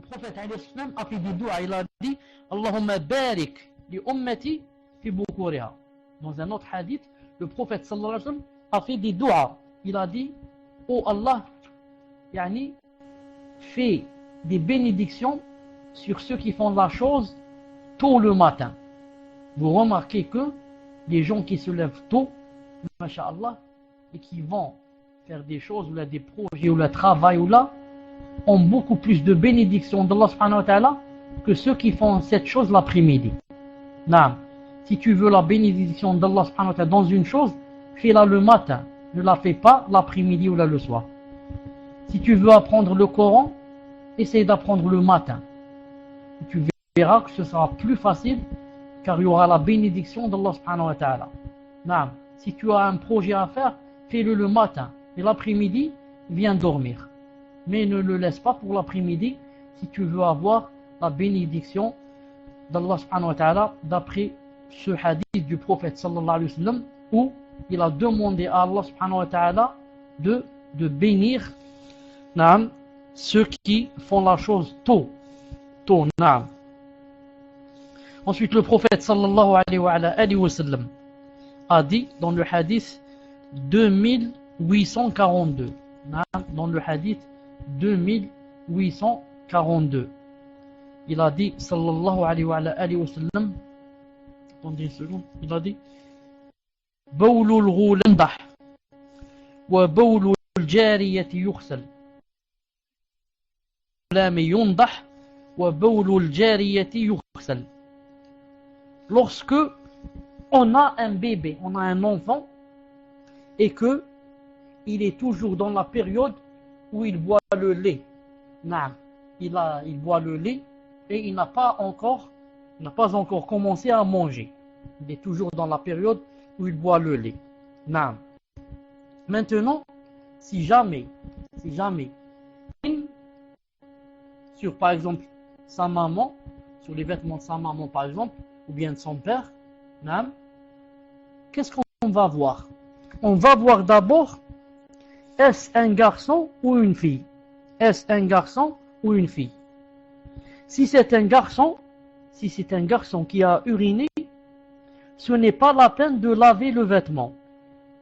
prophète a fait des doigts, il a dit Allahumma barik li ummati fi bukuriha. Dans un autre hadith, le prophète sallallahu alayhi wa sallam a fait des doigts. Il a dit oh Allah, yani, fais des bénédictions sur ceux qui font la chose tôt le matin. Vous remarquez que les gens qui se lèvent tôt, masha'Allah, et qui vont faire des choses, ou là, des projets, ou le travail, ou là, ont beaucoup plus de bénédictions d'Allah subhanahu wa ta'ala que ceux qui font cette chose l'après-midi. Non. Si tu veux la bénédiction d'Allah subhanahu wa ta'ala dans une chose, fais-la le matin. Ne la fais pas l'après-midi ou là le soir. Si tu veux apprendre le Coran, essaye d'apprendre le matin. Et tu verras que ce sera plus facile car il y aura la bénédiction d'Allah subhanahu wa ta'ala. Non. Si tu as un projet à faire, fais-le le matin. Et l'après-midi, viens dormir. Mais ne le laisse pas pour l'après-midi si tu veux avoir la bénédiction d'Allah subhanahu wa ta'ala d'après ce hadith du prophète sallallahu alayhi wa sallam où il a demandé à Allah subhanahu wa ta'ala de bénir naam, ceux qui font la chose tôt. Naam. Ensuite le prophète sallallahu alayhi wa sallam a dit dans le hadith 2842. Dans le hadith 2842. Il a dit sallallahu alayhi wa sallam, attendez une seconde, il a dit bawlul ghulandah wa bawlul jariyati yughsal lam yundah wa bawlul jariyati yughsal. Lorsque on a un bébé, on a un enfant et que il est toujours dans la période où il boit le lait. Il boit le lait et il n'a pas encore commencé à manger. Il est toujours dans la période où il boit le lait. Maintenant, si jamais, sur par exemple sa maman, sur les vêtements de sa maman par exemple, ou bien de son père, qu'est-ce qu'on va voir? On va voir d'abord, est-ce un garçon ou une fille? Est-ce un garçon ou une fille? Si c'est un garçon qui a uriné, ce n'est pas la peine de laver le vêtement.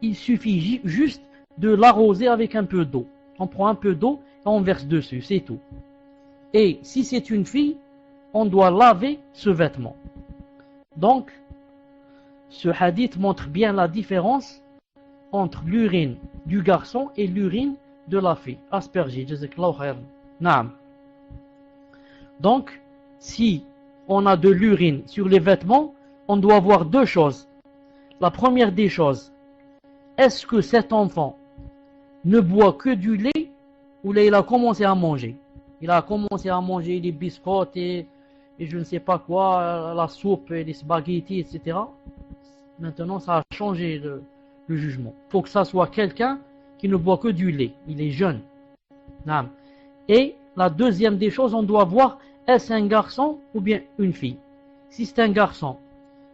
Il suffit juste de l'arroser avec un peu d'eau. On prend un peu d'eau et on verse dessus, c'est tout. Et si c'est une fille, on doit laver ce vêtement. Donc, ce hadith montre bien la différence entre l'urine du garçon et l'urine de la fille. Aspergée, jazakallahu khairan. Naam. Donc, si on a de l'urine sur les vêtements, on doit voir deux choses. La première des choses, est-ce que cet enfant ne boit que du lait ou là il a commencé à manger? Il a commencé à manger les biscottes et je ne sais pas quoi, la soupe, et les spaghettis, etc. Maintenant, ça a changé le jugement. Il faut que ça soit quelqu'un qui ne boit que du lait. Il est jeune. Et la deuxième des choses, on doit voir, est-ce un garçon ou bien une fille? Si c'est un garçon,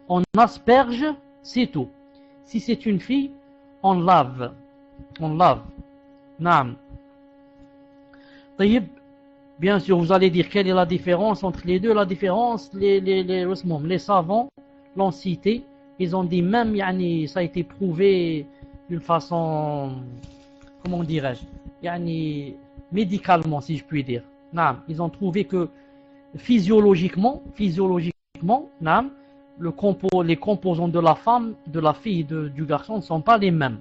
on asperge, c'est tout. Si c'est une fille, on lave. Naam. Bien sûr, vous allez dire quelle est la différence entre les deux. La différence, les savants l'ont cité. Ils ont dit même, ça a été prouvé d'une façon, comment dirais-je, médicalement, si je puis dire. Ils ont trouvé que physiologiquement, les composants de la femme, de la fille, du garçon ne sont pas les mêmes.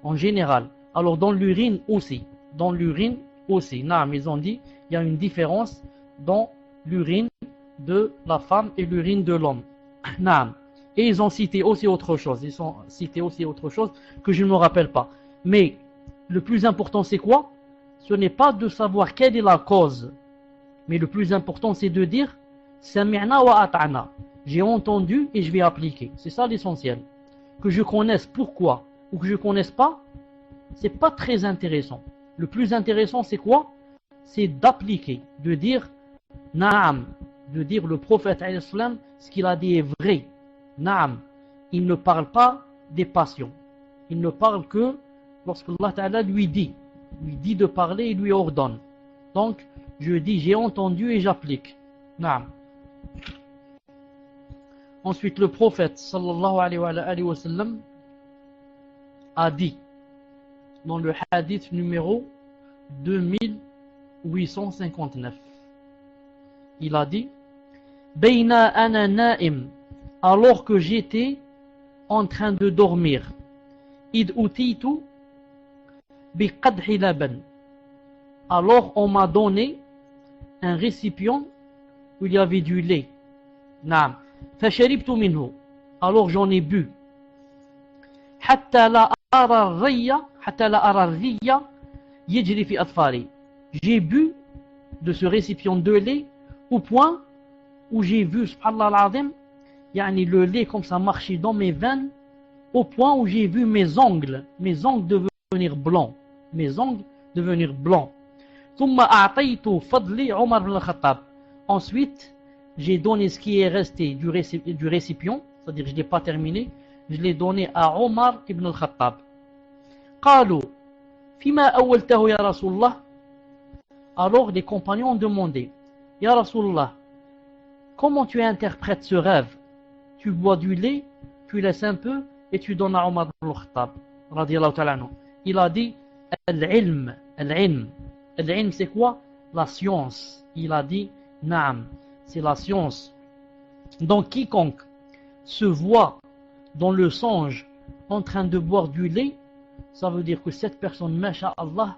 En général. Alors dans l'urine aussi. Ils ont dit il y a une différence dans l'urine de la femme et l'urine de l'homme. Et ils ont cité aussi autre chose. Que je ne me rappelle pas. Mais le plus important c'est quoi? Ce n'est pas de savoir quelle est la cause. Mais le plus important c'est de dire Sami'na wa ata'na. J'ai entendu et je vais appliquer. C'est ça l'essentiel. Que je connaisse pourquoi ou que je connaisse pas, c'est pas très intéressant. Le plus intéressant c'est quoi? C'est d'appliquer, de dire Naam, de dire le prophète alayhi salam, ce qu'il a dit est vrai. Naam, il ne parle pas des passions. Il ne parle que lorsque Allah Ta'ala lui dit de parler, il lui ordonne. Donc, je dis j'ai entendu et j'applique. Naam. Ensuite, le prophète sallallahu alayhi wa sallam a dit dans le hadith numéro 2859. Il a dit Bayna ana na'im, alors que j'étais en train de dormir. Id utitu bi qadhi laban. Alors on m'a donné un récipient où il y avait du lait. Naam. Fasharibtu minhu. Alors j'en ai bu. Hatta la ara ar-riya yajri fi atfari. J'ai bu de ce récipient de lait au point où j'ai vu, subhanallah al-azim, le lait comme ça marchait dans mes veines, au point où j'ai vu mes ongles devenir blancs. Mes ongles devenir blancs. ثم أعطيت فضلي عمر بن الخطاب. Ensuite, j'ai donné ce qui est resté du récipient, c'est-à-dire je ne l'ai pas terminé, je l'ai donné à Omar ibn al-Khattab. قالوا فيما أولته يا رسول الله. Alors les compagnons ont demandé, Ya Rasulullah, comment tu interprètes ce rêve? Tu bois du lait, tu laisses un peu et tu donnes à Omar ibn al-Khattab radiyallahu ta'ala anhu. Il a dit al-ilm. Al-ilm c'est quoi? La science. Il a dit Naam, c'est la science. Donc quiconque se voit dans le songe en train de boire du lait, ça veut dire que cette personne, masha'Allah,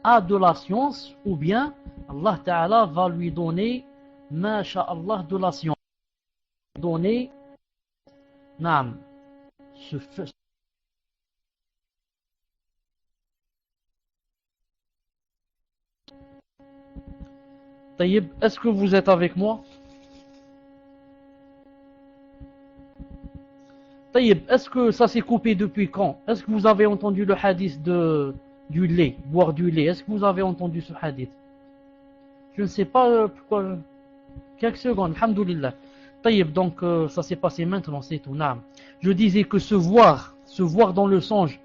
a de la science, ou bien Allah Ta'ala va lui donner, masha'Allah, de la science. Donner, naam, ce feu. Taïb, est-ce que vous êtes avec moi? Taïb, est-ce que ça s'est coupé depuis quand? Est-ce que vous avez entendu le hadith du lait, boire du lait? Est-ce que vous avez entendu ce hadith? Je ne sais pas pourquoi. Quelques secondes, alhamdoulilah. Taïb, donc ça s'est passé maintenant, c'est tout. Naam. Je disais que se voir dans le songe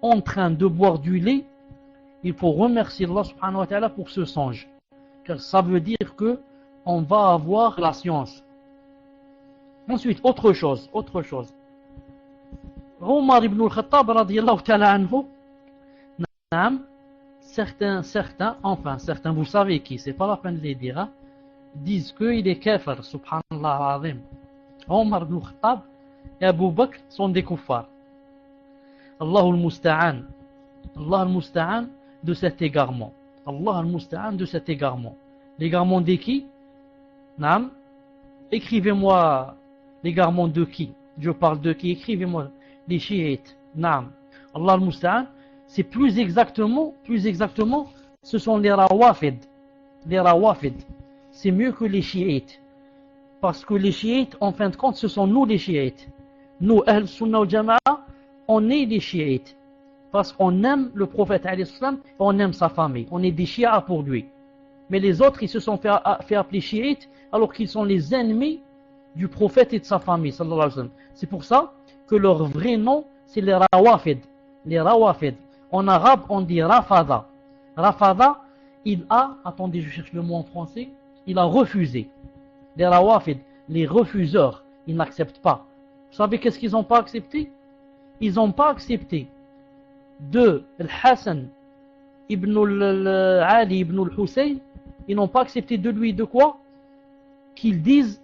en train de boire du lait, il faut remercier Allah subhanahu wa ta'ala pour ce songe. Car ça veut dire que on va avoir la science. Ensuite, autre chose. Omar ibn al-Khattab radiyallahu ta'ala anhu, certains, vous savez qui, c'est pas la peine de les dire, hein, disent qu'il est kafir, subhanallah azim. Omar ibn al-Khattab et Abu Bakr sont des kuffars. Allah al-Musta'an de cet égarement. L'égarement de qui? Naam. Écrivez-moi l'égarement de qui? Je parle de qui? Écrivez-moi les chiites. Naam. Allah al-Musta'an, c'est plus exactement, ce sont les rawafid. C'est mieux que les chiites. Parce que les chiites, en fin de compte, ce sont nous les chiites. Nous, Ahl Sunnah wal Jama'a, on est des chiites. Parce qu'on aime le prophète, on aime sa famille. On est des chiites pour lui. Mais les autres, ils se sont fait appeler chiites alors qu'ils sont les ennemis du prophète et de sa famille. C'est pour ça que leur vrai nom, c'est les rawafid. En arabe, on dit rafada. Rafada, il a, attendez, je cherche le mot en français, il a refusé. Les rawafid, les refuseurs, ils n'acceptent pas. Vous savez qu'est-ce qu'ils n'ont pas accepté? Ils n'ont pas accepté de Al-Hassan ibn Ali ibn al-Hussein, ils n'ont pas accepté de lui de quoi? Qu'ils disent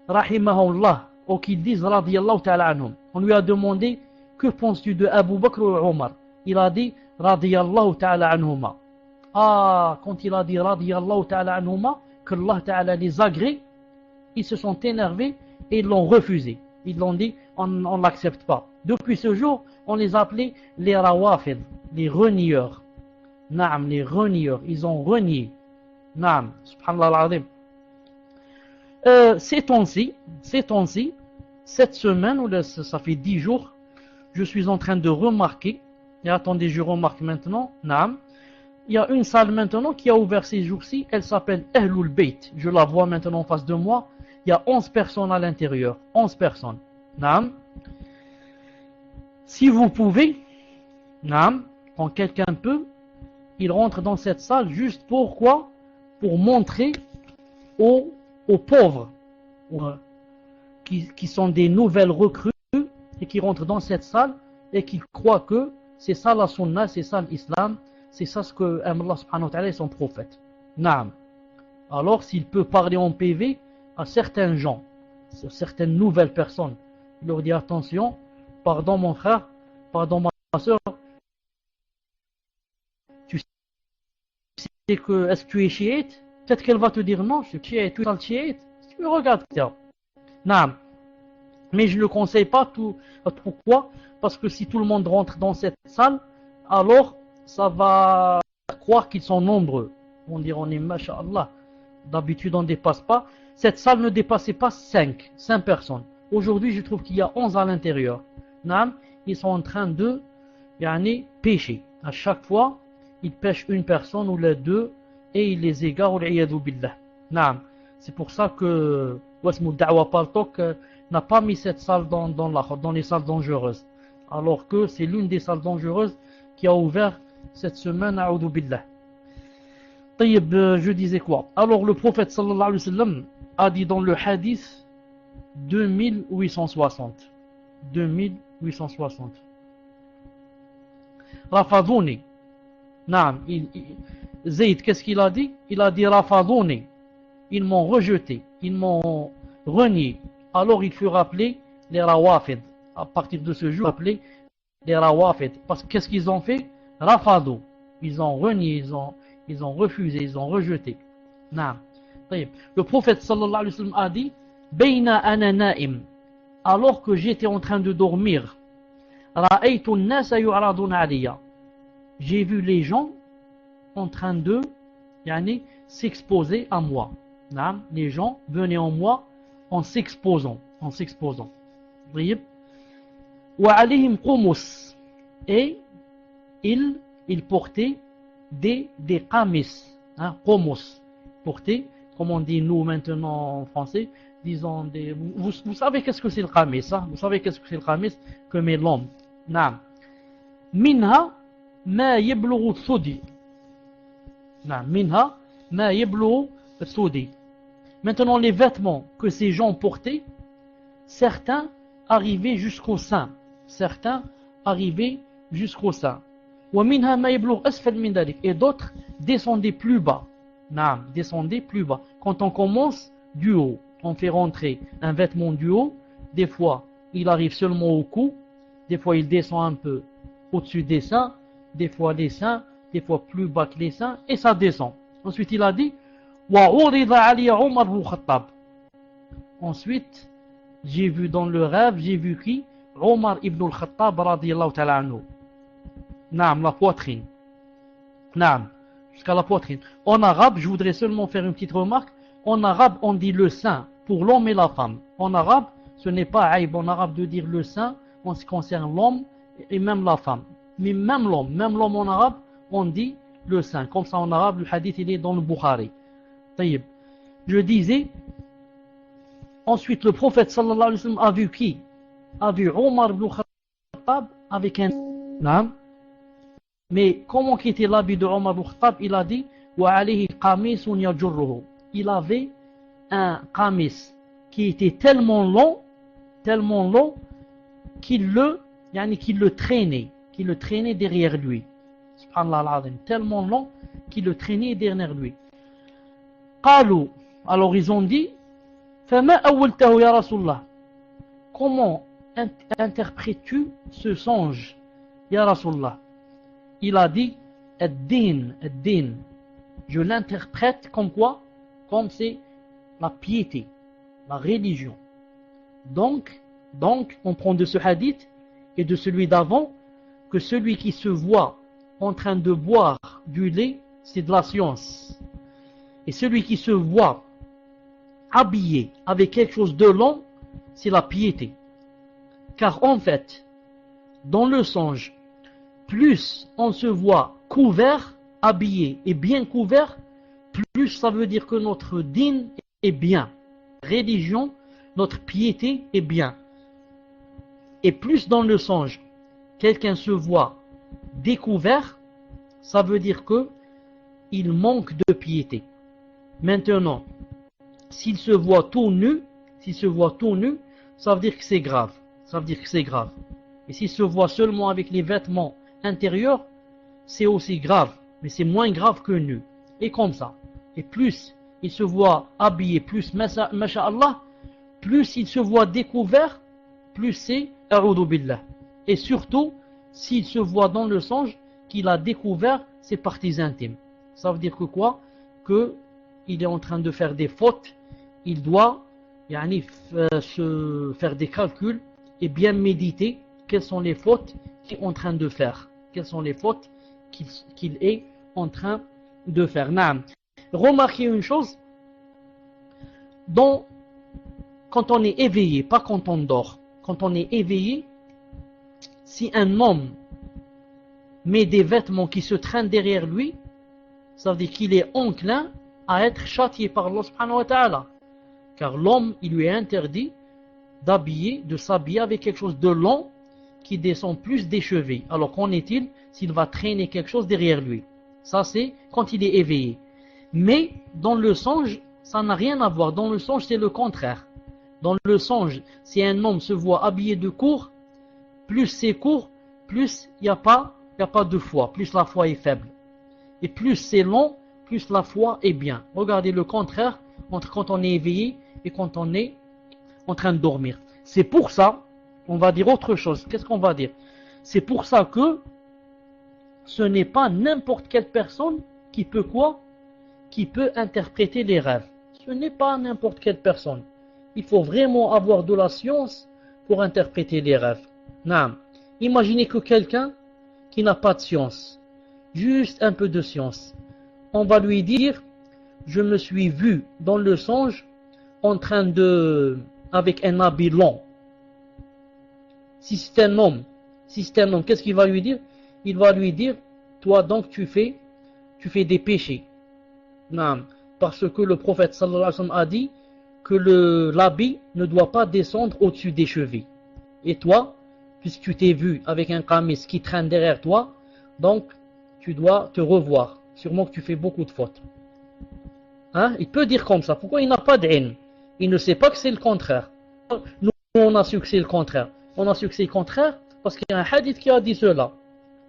rahimahullah ou qu'ils disent radiyallahu ta'ala anhum. On lui a demandé que penses-tu de Abu Bakr ou Omar? Il a dit radiyallahu ta'ala anhuma. Ah, quand il a dit radiyallahu ta'ala anhuma, que Allah ta'ala les agrée, ils se sont énervés et ils l'ont refusé. Ils l'ont dit on ne l'accepte pas. Depuis ce jour, on les appelait les rawafid, les renieurs. Naam, les renieurs, ils ont renié. Naam, subhanallah al-azim. Ces temps-ci, cette semaine, ou ça fait 10 jours, je suis en train de remarquer, et attendez, je remarque maintenant, naam, il y a une salle maintenant qui a ouvert ces jours-ci, elle s'appelle Ahlul Bayt. Je la vois maintenant en face de moi, il y a 11 personnes à l'intérieur, 11 personnes. Naam. Si vous pouvez, naam, quand quelqu'un peut, ils rentrent dans cette salle juste pourquoi? Pour montrer aux pauvres qui sont des nouvelles recrues et qui rentrent dans cette salle et qui croient que c'est ça la sunna, c'est ça l'islam, c'est ça ce que aime Allah subhanahu wa ta'ala et son prophète. Naam. Alors s'il peut parler en PV à certains gens, à certaines nouvelles personnes, il leur dit attention, pardon mon frère, pardon ma soeur, tu sais que, est-ce que tu es chiite? Peut-être qu'elle va te dire non, je suis chiite, tu es chiite. Si tu me regardes, tiens. Naam. Mais je ne le conseille pas tout. Pourquoi? Parce que si tout le monde rentre dans cette salle, alors ça va croire qu'ils sont nombreux. On dirait on est masha'Allah. D'habitude on ne dépasse pas. Cette salle ne dépassait pas 5 personnes. Aujourd'hui je trouve qu'il y a 11 à l'intérieur. Naam, ils sont en train de pêcher. À chaque fois, ils pêchent une personne ou les deux et ils les égarent. Naam. C'est pour ça que Wasmul Da'wa Paltok n'a pas mis cette salle dans les salles dangereuses. Alors que c'est l'une des salles dangereuses qui a ouvert cette semaine à A'udhu Billah. Je disais quoi? Alors le prophète sallallahu alayhi wa sallam a dit dans le hadith 2860. Rafadouni. Naam. Zayd, qu'est-ce qu'il a dit? Il a dit Rafadouni. Ils m'ont rejeté, ils m'ont renié. Alors il fut rappelé les Rawafid. À partir de ce jour, appelé les Rawafid. Parce que qu'est-ce qu'ils ont fait? Rafadou. Ils ont renié, ils ont refusé, ils ont rejeté. Naam. Le prophète sallallahu alayhi wa sallam a dit Bayna ana na'im. Alors que j'étais en train de dormir, Ra'aytu an-nasa yu'raduna alayya. J'ai vu les gens en train de s'exposer à moi. Les gens venaient en moi en s'exposant. Wa alayhim qumus. Et ils portaient des qamis. Qumus. Portaient, comme on dit nous maintenant en français, disons des. Vous savez qu'est-ce que c'est le qamis, hein? Vous savez qu'est-ce que c'est le qamis que met l'homme. Naam. Minha ma yablughu thudi. Naam. Minha ma yablughu thudi. Maintenant, les vêtements que ces gens portaient, certains arrivaient jusqu'au sein. Et d'autres descendaient plus bas. Descendaient plus bas. Quand on commence du haut, on fait rentrer un vêtement du haut. Des fois, il arrive seulement au cou. Des fois, il descend un peu au-dessus des seins. Des fois, les seins. Des fois, plus bas que les seins. Et ça descend. Ensuite, il a dit Ensuite, j'ai vu dans le rêve, j'ai vu qui? Omar ibn al-Khattab radiyallahu ta'ala anhu. Naam, la poitrine. Naam, jusqu'à la poitrine. En arabe, je voudrais seulement faire une petite remarque. En arabe, on dit le sein pour l'homme et la femme. En arabe, ce n'est pas aïb en arabe de dire le sein en ce qui concerne l'homme et même la femme. Mais même l'homme en arabe, on dit le sein. Comme ça en arabe, le hadith il est dans le Bukhari. Taïb. Je disais, ensuite le prophète sallallahu alayhi wa sallam a vu qui? A vu Omar ibn Khattab avec un naam. Mais comment était l'habit de Omar ibn Khattab? Il a dit wa alayhi qamisun yajurruhu. Il avait un qamis qui était tellement long qu'il le traînait derrière lui. Subhanallah al-azim, tellement long qu'il le traînait derrière lui. Qalu, alors ils ont dit Fama awwaltahu ya Rasulullah. Comment interprètes-tu ce songe, ya Rasulullah? Il a dit ad-din. Je l'interprète comme quoi? Comme c'est la piété, la religion. Donc, on prend de ce hadith et de celui d'avant que celui qui se voit en train de boire du lait, c'est de la science. Et celui qui se voit habillé avec quelque chose de long, c'est la piété. Car en fait, dans le songe, plus on se voit couvert, habillé et bien couvert, plus ça veut dire que notre din est bien. Religion, notre piété est bien. Et plus dans le songe, quelqu'un se voit découvert, ça veut dire que il manque de piété. Maintenant, s'il se voit tout nu, ça veut dire que c'est grave. Et s'il se voit seulement avec les vêtements intérieurs, c'est aussi grave, mais c'est moins grave que nu. Et comme ça. Et plus il se voit habillé, plus, masha'Allah, plus il se voit découvert, plus c'est a'udhu billah. Et surtout, s'il se voit dans le songe qu'il a découvert ses parties intimes. Ça veut dire que quoi? Que il est en train de faire des fautes, il doit se faire des calculs et bien méditer quelles sont les fautes qu'il est en train de faire. Quelles sont les fautes qu'il est en train de faire. Naam. Remarquez une chose, quand on est éveillé, pas quand on dort, quand on est éveillé, si un homme met des vêtements qui se traînent derrière lui, ça veut dire qu'il est enclin à être châtié par Allah subhanahu wa ta'ala. Car l'homme, il lui est interdit de s'habiller avec quelque chose de long qui descend plus des chevilles. Alors qu'en est-il s'il va traîner quelque chose derrière lui? Ça c'est quand il est éveillé. Mais dans le songe, ça n'a rien à voir. Dans le songe, c'est le contraire. Dans le songe, si un homme se voit habillé de court, plus c'est court, plus il n'y a pas de foi, plus la foi est faible. Et plus c'est long, plus la foi est bien. Regardez le contraire entre quand on est éveillé et quand on est en train de dormir. C'est pour ça, on va dire autre chose. Qu'est-ce qu'on va dire? C'est pour ça que ce n'est pas n'importe quelle personne qui peut quoi? Qui peut interpréter les rêves. Ce n'est pas n'importe quelle personne. Il faut vraiment avoir de la science pour interpréter les rêves. Naam. Imaginez que quelqu'un qui n'a pas de science, juste un peu de science, on va lui dire, je me suis vu dans le songe en train avec un habit long. Si c'est un homme, qu'est-ce qu'il va lui dire? Il va lui dire, toi donc tu fais des péchés. Non, parce que le prophète sallallahu alayhi wa sallam a dit que l'habit ne doit pas descendre au-dessus des chevilles. Et toi, puisque tu t'es vu avec un qamis qui traîne derrière toi, donc tu dois te revoir. Sûrement que tu fais beaucoup de fautes. Hein? Il peut dire comme ça. Pourquoi il n'a pas d'haine? Il ne sait pas que c'est le contraire. Nous, on a su que c'est le contraire. On a su que c'est le contraire parce qu'il y a un hadith qui a dit cela.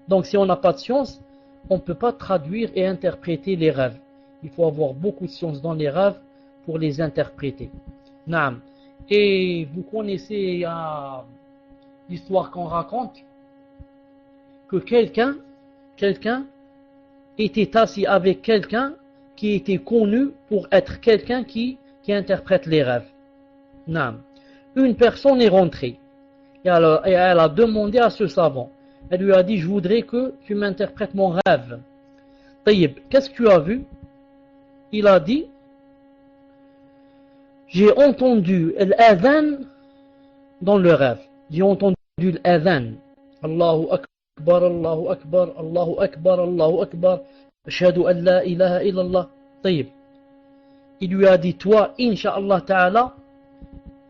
Donc si on n'a pas de science, on ne peut pas traduire et interpréter les rêves. Il faut avoir beaucoup de science dans les rêves pour les interpréter. Naam. Et vous connaissez l'histoire qu'on raconte que quelqu'un était assis avec quelqu'un qui était connu pour être quelqu'un qui interprète les rêves. Naam. Une personne est rentrée et elle a demandé à ce savant. Elle lui a dit, je voudrais que tu m'interprètes mon rêve. Taïb, qu'est-ce que tu as vu? Il a dit, j'ai entendu l'adhan dans le rêve. J'ai entendu l'adhan. Allahu Akbar, Allahu Akbar, Allahu Akbar, Allahu Akbar. Ashhadu an la ilaha illallah. Taïb. Il lui a dit, toi, Inch'Allah Ta'ala,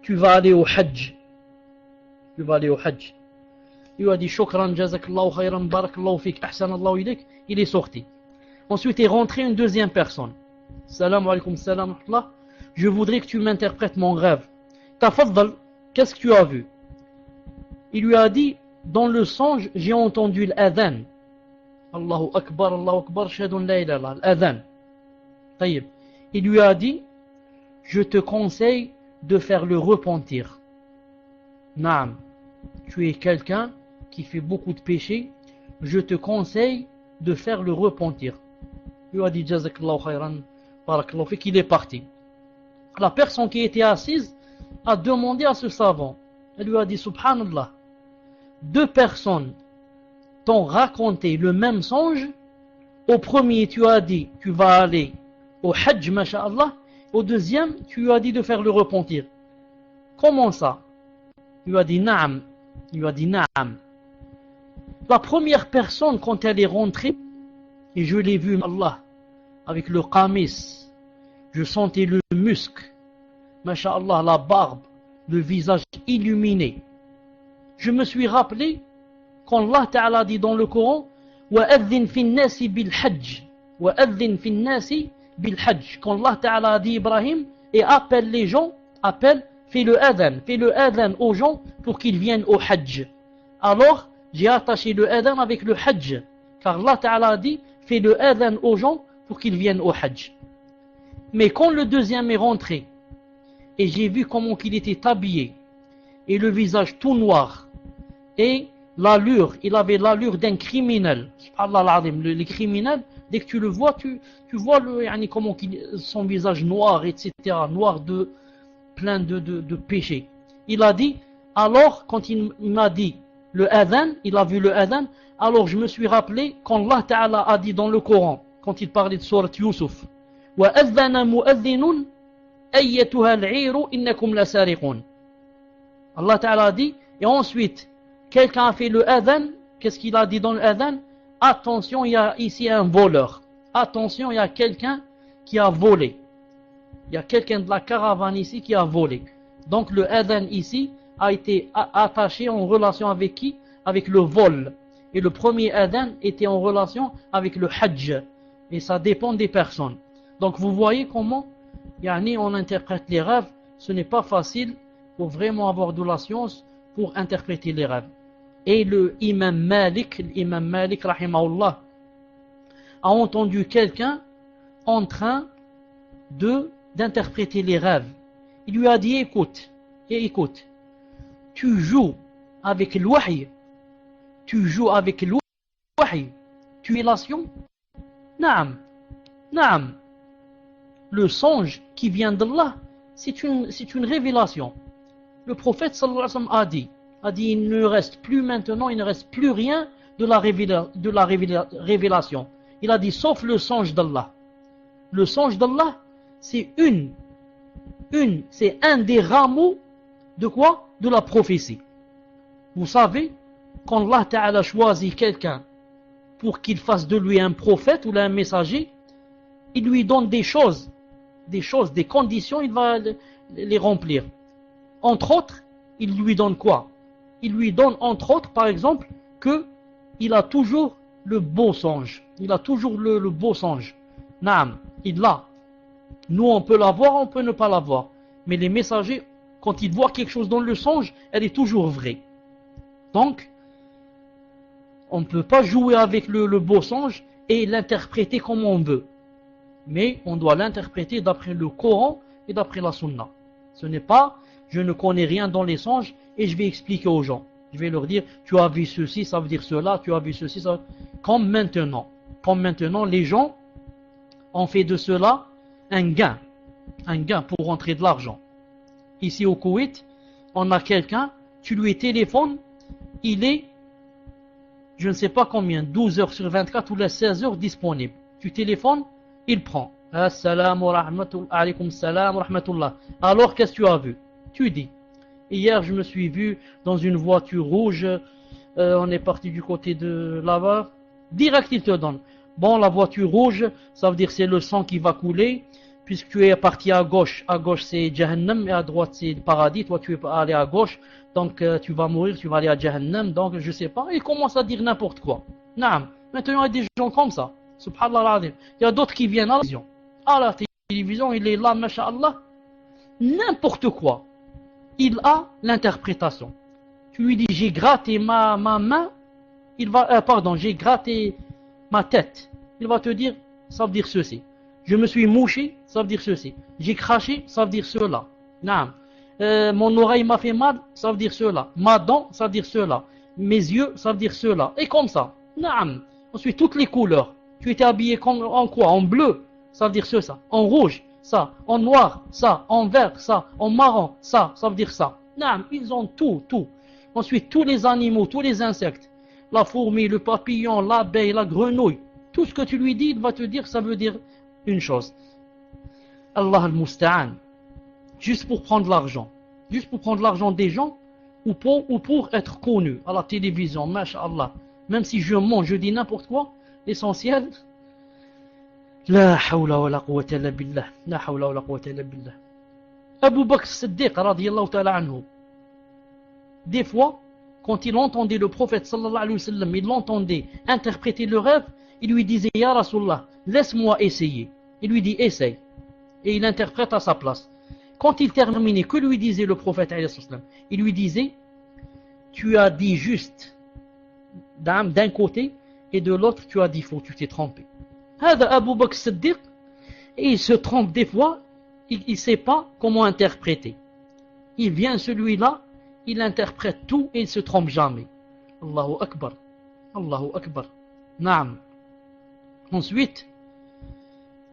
tu vas aller au Hajj. Il lui a dit, shukran, jazakallahu khayran, barakallahu fik, ahsanallahu ilayk. Il est sorti. Ensuite est rentré une deuxième personne. Salam alaykum, salam alaykum. Je voudrais que tu m'interprètes mon rêve. Tafaddal, qu'est-ce que tu as vu? Il lui a dit, dans le songe, j'ai entendu l'adhan. Allahu Akbar, shahadun la ilaha illallah, l'adhan. Taïb. Il lui a dit, je te conseille de faire le repentir. Naam, tu es quelqu'un qui fait beaucoup de péchés, je te conseille de faire le repentir. Il lui a dit, jazakallahu khayran, barakallahu fik, il est parti. La personne qui était assise a demandé à ce savant. Elle lui a dit, subhanallah, deux personnes t'ont raconté le même songe. Au premier, tu as dit, tu vas aller au Hajj, masha'Allah. Au deuxième, tu lui as dit de faire le repentir. Comment ça? Il lui a dit, na'am. La première personne, quand elle est rentrée, et je l'ai vu, Allah, avec le qamis, je sentais le musc, masha'Allah, la barbe, le visage illuminé. Je me suis rappelé qu'Allah Ta'ala dit dans le Coran, وأذن في الناس بالحج وأذن في الناس بالحج. Quand Allah Ta'ala a dit Ibrahim et appelle les gens, fais le adhan aux gens pour qu'ils viennent au hajj. Alors j'ai attaché le adhan avec le hajj, car Allah Ta'ala a dit fais le adhan aux gens pour qu'ils viennent au hajj. Mais quand le deuxième est rentré et j'ai vu comment il était habillé et le visage tout noir et l'allure, il avait l'allure d'un criminel. Subhanallah al-Azim, les criminels, dès que tu le vois, tu vois comment son visage noir, etc., noir de plein de péchés. Il a dit, alors quand il m'a dit le adhan, il a vu le adhan, alors je me suis rappelé quand Allah Ta'ala a dit dans le Coran, quand il parlait de sourate Yusuf, وَأَذَّنَ مُؤَذِّنٌ أَيَّتُهَا الْعِيرُ إِنَّكُمْ لَسَارِقُونَ. Allah Ta'ala a dit, et ensuite, quelqu'un a fait le adhan, qu'est-ce qu'il a dit dans le adhan? Attention, il y a ici un voleur. Attention, il y a quelqu'un qui a volé. Il y a quelqu'un de la caravane ici qui a volé. Donc le adhan ici a été attaché en relation avec qui? Avec le vol. Et le premier adhan était en relation avec le hajj. Et ça dépend des personnes. Donc vous voyez comment on interprète les rêves. Ce n'est pas facile pour vraiment avoir de la science pour interpréter les rêves. Et le imam Malik rahimahullah, a entendu quelqu'un en train d'interpréter les rêves. Il lui a dit écoute, tu joues avec le wahy, tu es l'ation. Naam, le songe qui vient d'Allah, c'est une révélation. Le prophète sallallahu alayhi wa sallam a dit il ne reste plus rien de la révélation. Il a dit sauf le songe d'Allah. Le songe d'Allah, c'est c'est un des rameaux de quoi? De la prophétie. Vous savez, quand Allah Ta'ala choisit quelqu'un pour qu'il fasse de lui un prophète ou un messager, il lui donne des conditions, il va les remplir. Entre autres, il lui donne quoi? Il lui donne entre autres, par exemple, qu'il a toujours le beau songe. Il a toujours le beau songe. Naam, il l'a. Nous, on peut l'avoir, on peut ne pas l'avoir. Mais les messagers, quand ils voient quelque chose dans le songe, elle est toujours vraie. Donc, on ne peut pas jouer avec le beau songe et l'interpréter comme on veut. Mais on doit l'interpréter d'après le Coran et d'après la Sunna. Ce n'est pas, je ne connais rien dans les songes et je vais expliquer aux gens. Je vais leur dire, tu as vu ceci, ça veut dire cela, tu as vu ceci, ça. Comme maintenant, les gens ont fait de cela un gain pour rentrer de l'argent. Ici au Koweït, on a quelqu'un, tu lui téléphones, il est, je ne sais pas combien, 12 heures sur 24 ou les 16 heures disponible. Tu téléphones, il prend. Assalamu alaykum salam rahmatullah. Alors qu'est-ce que tu as vu? Tu dis, hier je me suis vu dans une voiture rouge, on est parti du côté de là-bas. Direct il te donne. Bon, la voiture rouge, ça veut dire c'est le sang qui va couler, puisque tu es parti à gauche c'est Jahannam et à droite c'est le paradis, toi tu es allé à gauche, donc tu vas mourir, tu vas aller à Jahannam, donc je sais pas, il commence à dire n'importe quoi. Naam. Maintenant il y a des gens comme ça, subhanallah al-azim. Il y a d'autres qui viennent à la télévision, il est là, masha'Allah, n'importe quoi. Il a l'interprétation. Tu lui dis j'ai gratté ma main, j'ai gratté ma tête. Il va te dire, ça veut dire ceci. Je me suis mouché, ça veut dire ceci. J'ai craché, ça veut dire cela. Naam. Mon oreille m'a fait mal, ça veut dire cela. Ma dent, ça veut dire cela. Mes yeux, ça veut dire cela. Et comme ça. Naam. Ensuite, toutes les couleurs. Tu étais habillé en quoi? En bleu, ça veut dire ça. En rouge, ça. En noir, ça. En vert, ça. En marron, ça. Ça veut dire ça. Naam. Ils ont tout. Ensuite, tous les animaux, tous les insectes. La fourmi, le papillon, l'abeille, la grenouille. Tout ce que tu lui dis, il va te dire, ça veut dire une chose. Allah al-Musta'an. Juste pour prendre l'argent. Juste pour prendre l'argent des gens ou pour être connu à la télévision. Masha'Allah. Même si je mens, je dis n'importe quoi, l'essentiel, la hawla wa la quwwata illa billah. La hawla wa la quwwata illa billah. Abu Bakr Siddiq radiyallahu ta'ala anhu. Des fois, quand il entendait le prophète sallallahu alayhi wa sallam, il l'entendait interpréter le rêve, il lui disait « Ya Rasulallah, laisse-moi essayer ». Il lui dit « Essaye ». Et il interprète à sa place. Quand il terminait, que lui disait le prophète alayhi wa sallam? Il lui disait « Tu as dit juste d'un côté, et de l'autre, tu as dit faux, tu t'es trompé ». Hada Abu Bakr Siddiq, et il se trompe des fois, il ne sait pas comment interpréter. Il vient celui-là, il interprète tout et il ne se trompe jamais. Allahu Akbar. Allahu Akbar. Naam. Ensuite,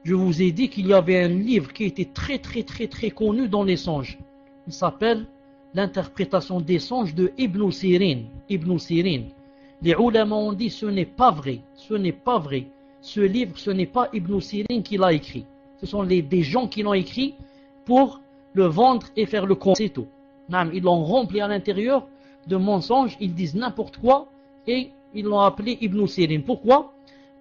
je vous ai dit qu'il y avait un livre qui était très connu dans les songes. Il s'appelle L'interprétation des songes de Ibn Sirin. Ibn Sirin. Les ulama ont dit ce n'est pas vrai. Ce n'est pas vrai. Ce livre, ce n'est pas Ibn Sirin qui l'a écrit. Ce sont des gens qui l'ont écrit pour le vendre et faire le compte. C'est tout. Ils l'ont rempli à l'intérieur de mensonges. Ils disent n'importe quoi et ils l'ont appelé Ibn Sirin. Pourquoi?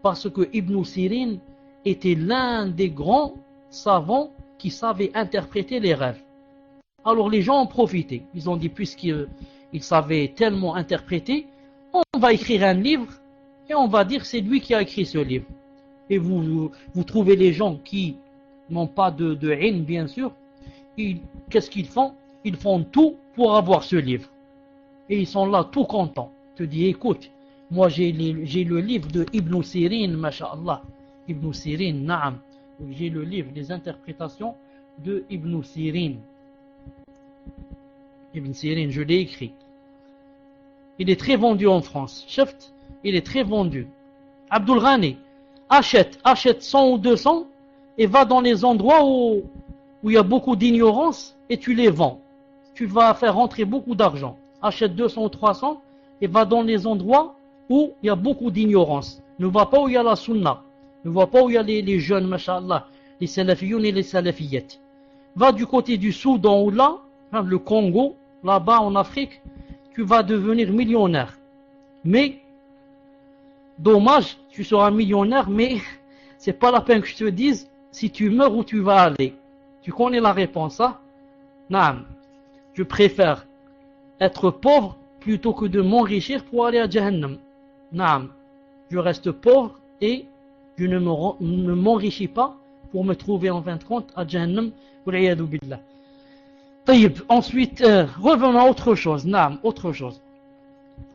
Parce que Ibn Sirin était l'un des grands savants qui savaient interpréter les rêves. Alors les gens ont profité. Ils ont dit, puisqu'il savait tellement interpréter, on va écrire un livre et on va dire c'est lui qui a écrit ce livre. Et vous trouvez les gens qui n'ont pas de ilm, bien sûr, qu'est-ce qu'ils font? Ils font tout pour avoir ce livre. Et ils sont là tout contents. Te dis, écoute, moi j'ai le livre de Ibn Sirin, masha'Allah. Ibn Sirin, na'am. J'ai le livre des interprétations de Ibn Sirin. Ibn Sirin, je l'ai écrit. Il est très vendu en France. Shaft, il est très vendu. Abdul Ghani, achète 100 ou 200 et va dans les endroits où il y a beaucoup d'ignorance et tu les vends. Tu vas faire rentrer beaucoup d'argent. Achète 200 ou 300 et va dans les endroits où il y a beaucoup d'ignorance. Ne va pas où il y a la sunna. Ne va pas où il y a les jeunes, masha'Allah, les salafiyoun et les salafiyettes. Va du côté du Soudan ou là, le Congo, là-bas en Afrique, tu vas devenir millionnaire. Mais, dommage, tu seras millionnaire, mais c'est pas la peine que je te dise si tu meurs où tu vas aller. Tu connais la réponse, hein? Naam. Je préfère être pauvre plutôt que de m'enrichir pour aller à Jahannam. Naam. Je reste pauvre et je ne m'enrichis pas pour me trouver en fin de compte à Jahannam. Wal'iyadu billah. Ensuite, revenons à autre chose. Naam, autre chose.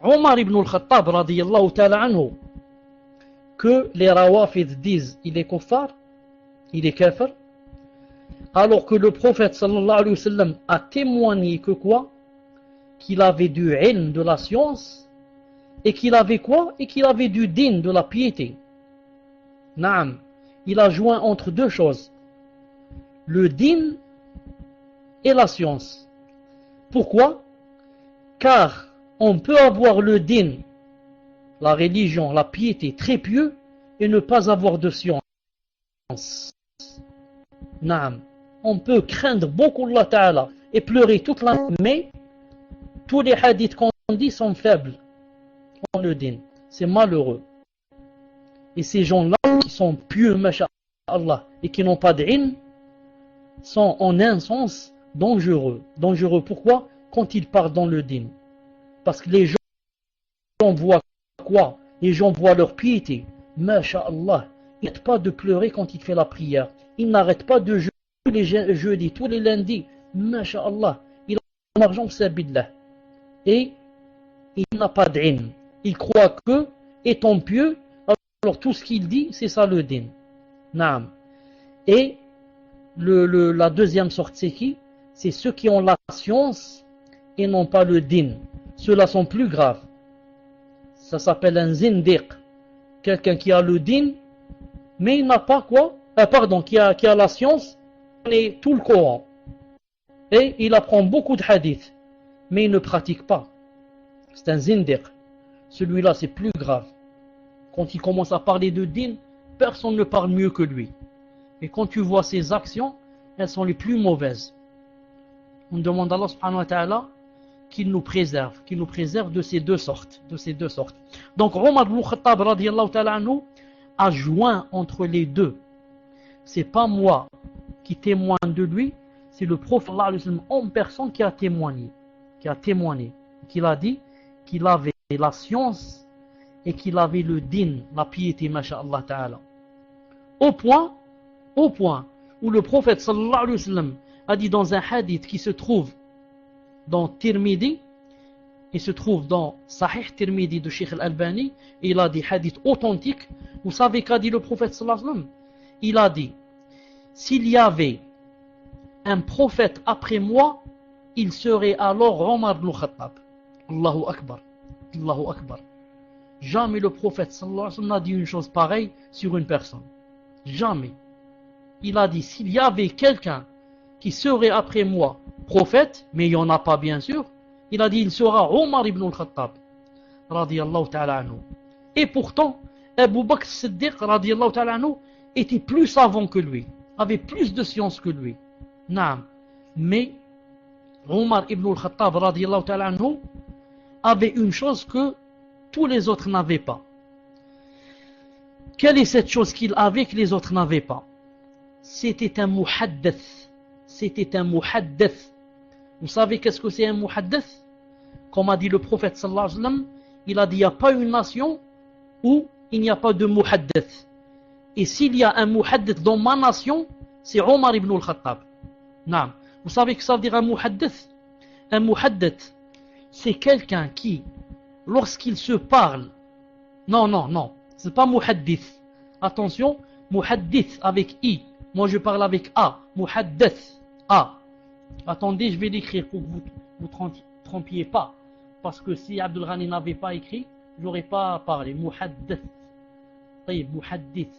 Omar ibn al-Khattab, radiyallahu ta'ala anhu, que les Rawafid disent il est kuffar, il est kafir, alors que le prophète sallallahu alayhi wa sallam a témoigné que quoi? Qu'il avait du ilm, de la science, et qu'il avait quoi? Et qu'il avait du din, de la piété. Naam, il a joint entre deux choses, le din et la science. Pourquoi? Car on peut avoir le din, la religion, la piété très pieux et ne pas avoir de science. Naam. On peut craindre beaucoup Allah Ta'ala et pleurer toute la nuit, mais tous les hadiths qu'on dit sont faibles en le din. C'est malheureux. Et ces gens-là qui sont pieux, masha'Allah, et qui n'ont pas d'ilm, sont en un sens dangereux. Dangereux pourquoi? Quand ils partent dans le din. Parce que les gens voient quoi? Les gens voient leur piété. Masha'Allah. Ils n'arrêtent pas de pleurer quand il fait la prière. Ils n'arrêtent pas de jeûner tous les jeudis, tous les lundis. Masha'Allah. Il a de l'argent, c'est billah. Et il n'a pas d'ilm. Il croit que, étant pieux, alors tout ce qu'il dit, c'est ça le din. Naam. Et la deuxième sorte, c'est qui? C'est ceux qui ont la science et n'ont pas le din. Ceux-là sont plus graves. Ça s'appelle un zindiq. Quelqu'un qui a le din, mais il n'a pas quoi? Qui a la science et tout le Coran. Et il apprend beaucoup de hadiths, mais il ne pratique pas. C'est un zindiq. Celui-là, c'est plus grave. Quand il commence à parler de din, personne ne parle mieux que lui. Et quand tu vois ses actions, elles sont les plus mauvaises. On demande à Allah subhanahu wa ta'ala qu'il nous préserve de ces deux sortes. Donc Omar ibn Khattab radiyallahu ta'ala anhu a joint entre les deux. C'est pas moi qui témoigne de lui, c'est le prophète en personne qui a témoigné, qu'il a dit qu'il avait la science et qu'il avait le din, la piété, masha'Allah ta'ala. Au point où le prophète sallallahu alayhi wa sallam a dit dans un hadith qui se trouve dans Tirmidhi, il se trouve dans Sahih Tirmidhi de Sheikh Al-Albani, et il a dit hadith authentique. Vous savez qu'a dit le prophète sallallahu alayhi wa sallam? Il a dit, s'il y avait un prophète après moi, il serait alors Omar ibn Khattab. Allahu Akbar, Allahu Akbar. Jamais le prophète sallallahu alayhi wa sallam n'a dit une chose pareille sur une personne. Jamais. Il a dit, s'il y avait quelqu'un qui serait après moi prophète, mais il n'y en a pas bien sûr, il a dit, il sera Omar ibn al-Khattab, radiyallahu ta'ala anhu. Et pourtant, Abu Bakr Siddiq, radiyallahu ta'ala anhu, était plus savant que lui, avait plus de science que lui. Naam. Mais Omar ibn al-Khattab, radiyallahu ta'ala anhu, avait une chose que tous les autres n'avaient pas. Quelle est cette chose qu'il avait que les autres n'avaient pas? C'était un muhaddith. C'était un muhaddith. Vous savez qu'est-ce que c'est un muhaddith? Comme a dit le prophète sallallahu alayhi wa sallam, il a dit, il n'y a pas une nation où il n'y a pas de muhaddith. Et s'il y a un muhaddith dans ma nation, c'est Omar ibn al-Khattab. Non. Vous savez ce que ça veut dire un muhaddith? Un muhaddith, c'est quelqu'un qui, lorsqu'il se parle, non, c'est pas muhaddith. Attention, muhaddith avec I. Moi je parle avec A. Muhaddith. A. Attendez, je vais l'écrire pour que vous trompiez pas. Parce que si Abdul Ghani n'avait pas écrit, j'aurais pas parlé. Muhaddith. Muhaddith.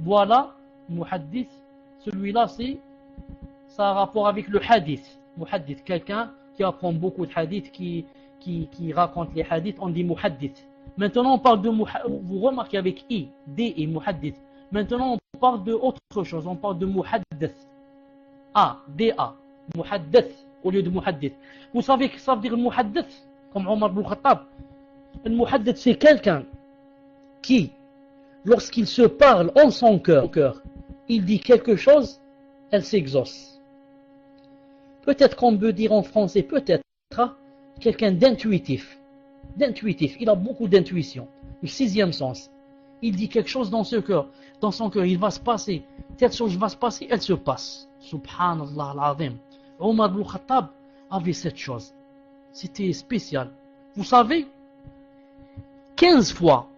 Voilà, muhaddith. Celui-là, ça a rapport avec le hadith. Muhaddith, quelqu'un qui apprend beaucoup de hadiths, qui raconte les hadiths, on dit muhaddith. Maintenant, on parle de vous remarquez avec I, D et muhaddith. Maintenant, on parle de autre chose. On parle de muhaddith. A, D-A. Muhaddith au lieu de muhaddith. Vous savez que ça veut dire muhaddith, comme Omar ibn Khattab? Le muhaddith, c'est quelqu'un qui, lorsqu'il se parle en son cœur, il dit quelque chose, elle s'exauce. Peut-être qu'on peut dire en français, peut-être, quelqu'un d'intuitif. Il a beaucoup d'intuition. Le sixième sens. Il dit quelque chose dans ce cœur. Dans son cœur, il va se passer. Telle chose va se passer, elle se passe. Subhanallah al-Azim. Omar ibn Khattab avait cette chose. C'était spécial. Vous savez, 15 fois,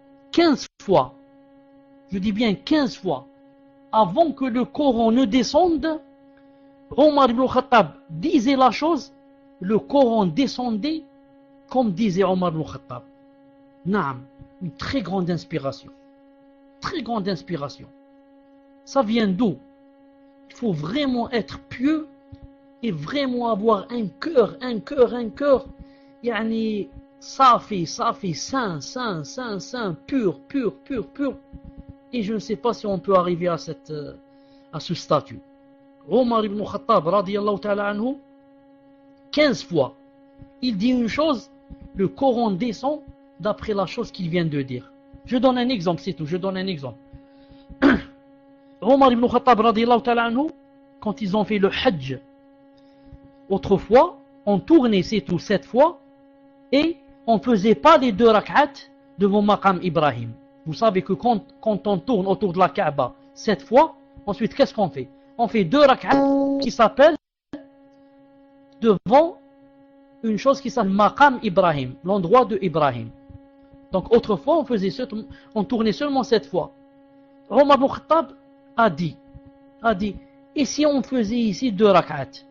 je dis bien 15 fois, avant que le Coran ne descende, Omar ibn Khattab disait la chose, le Coran descendait comme disait Omar ibn Khattab. Naam, une très grande inspiration. Très grande inspiration. Ça vient d'où? Il faut vraiment être pieux et vraiment avoir un cœur, yani safi, saint, pur. Et je ne sais pas si on peut arriver à ce statut. Omar ibn Khattab, radiyallahu ta'ala anhu, 15 fois, il dit une chose, le Coran descend d'après la chose qu'il vient de dire. Je donne un exemple, c'est tout, Omar ibn Khattab, radiyallahu ta'ala anhu, quand ils ont fait le Hajj, autrefois, on tournait, c'est tout, 7 fois, et on ne faisait pas les 2 rak'at devant Maqam Ibrahim. Vous savez que quand on tourne autour de la Kaaba 7 fois, ensuite qu'est-ce qu'on fait? On fait 2 rak'at qui s'appellent devant une chose qui s'appelle Maqam Ibrahim, l'endroit de Ibrahim. Donc autrefois on tournait seulement 7 fois. Omar ibn Khattab a dit, et si on faisait ici 2 rak'at?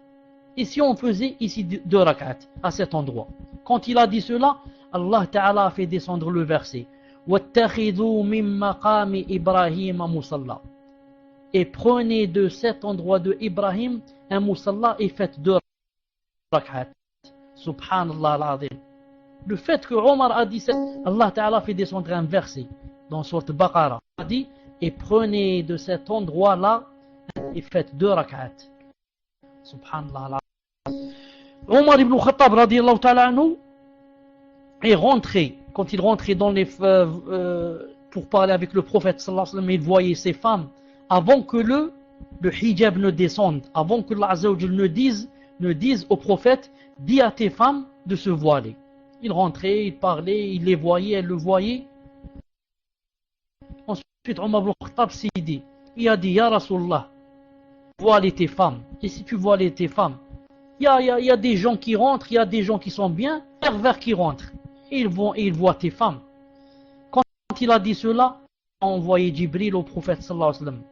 Et si on faisait ici 2 rak'at à cet endroit? Quand il a dit cela, Allah Ta'ala a fait descendre le verset. وَاتَّخِذُوا مِن مَقَامِ إِبْرَاهِيمَ مُصَلَّى. Et prenez de cet endroit de Ibrahim un musalla et faites 2 rak'at. Subhanallah al-Azim. Le fait que Omar a dit ça, Allah Ta'ala a fait descendre un verset dans sourate Baqara. Il a dit, et prenez de cet endroit-là et faites 2 rak'at. Subhanallah al-Azim. Omar ibn Khattab, radiyallahu ta'ala anhu, est rentré, quand il rentrait dans les pour parler avec le prophète sallallahu alayhi wa sallam, il voyait ces femmes avant que le hijab ne descende, avant que Allah Azza wa Jalla ne dise au prophète, dis à tes femmes de se voiler. Il rentrait, il parlait, il les voyait, elle le voyait. Ensuite, Omar ibn Khattab s'est dit, il a dit, Ya Rasulallah, voiler tes femmes. Et si tu voiles tes femmes, il y a des gens qui rentrent, il y a des gens qui sont bien, pervers qui rentrent. Et ils voient tes femmes. Quand il a dit cela, il a envoyé Jibril au prophète sallallahu alayhi wa sallam,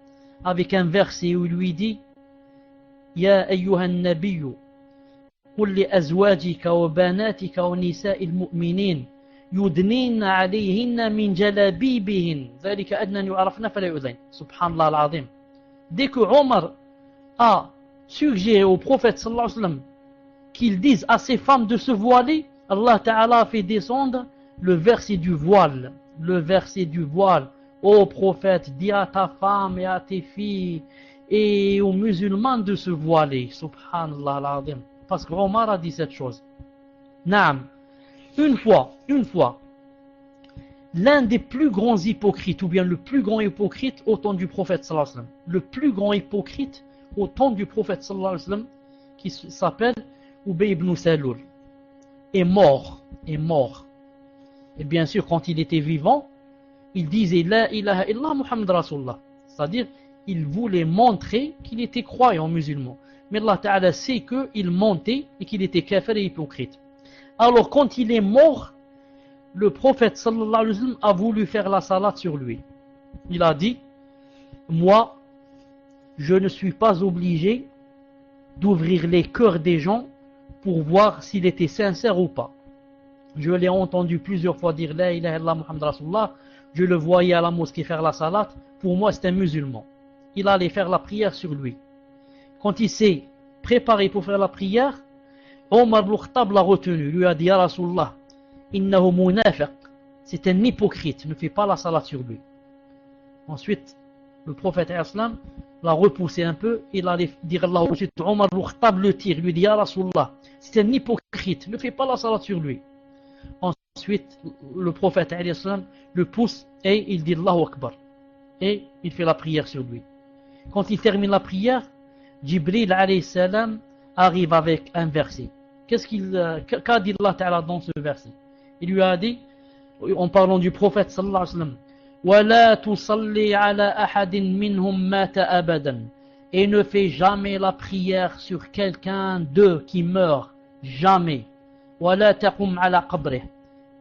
avec un verset où il lui dit, Ya ayyuhan nabiyyu, قل لأزواجك وبناتك ونساء المؤمنين يدنين عليهن من جلابيبهن ذلك أدنى أن يعرفن فلا يؤذين. سبحان الله العظيم. Dès que Omar a suggéré au prophète sallallahu alayhi wa sallam qu'il dise à ses femmes de se voiler, Allah Ta'ala a fait descendre le verset du voile. Le verset du voile. Ô prophète, dis à ta femme et à tes filles et aux musulmans de se voiler. Subhanallah al-Azim. Parce que Omar a dit cette chose. Naam. Une fois, l'un des plus grands hypocrites, ou bien le plus grand hypocrite au temps du prophète sallallahu alayhi wa sallam, le plus grand hypocrite au temps du prophète sallallahu alayhi wa sallam, qui s'appelle Ubay ibn Salul, est mort. Et bien sûr, quand il était vivant, il disait La ilaha illa Muhammad Rasulullah. C'est-à-dire, il voulait montrer qu'il était croyant musulman. Mais Allah Ta'ala sait qu'il mentait et qu'il était kafir et hypocrite. Alors quand il est mort, le prophète sallallahu alayhi wa sallam a voulu faire la salate sur lui. Il a dit, moi, je ne suis pas obligé d'ouvrir les cœurs des gens pour voir s'il était sincère ou pas. Je l'ai entendu plusieurs fois dire La ilaha illallah Muhammad Rasulullah. Je le voyais à la mosquée faire la salate. Pour moi, c'est un musulman. Il allait faire la prière sur lui. Quand il s'est préparé pour faire la prière, Omar ibn Khattab l'a retenu. Lui a dit Ya Rasulullah, innahu munafiq. C'est un hypocrite. Ne fais pas la salate sur lui. Ensuite, le prophète islam l'a repoussé un peu. Il allait dire Allah. Ensuite, Omar ibn Khattab le tire. Lui dit Ya Rasulullah, c'est un hypocrite. Ne fais pas la salate sur lui. Ensuite, le prophète islam le pousse et il dit Allahu Akbar. Et il fait la prière sur lui. Quand il termine la prière, Jibril alayhi salam arrive avec un verset. Qu'a dit Allah Ta'ala dans ce verset? Il lui a dit, en parlant du prophète sallallahu alayhi wa sallam, وَلَا تُصَلِّ عَلَى أَحَدٍ مِّنْهُمْ مَاتَ أَبَدًا. Et ne fais jamais la prière sur quelqu'un d'eux qui meurt. Jamais. وَلَا تَقُمْ عَلَى قَبْرِهِ.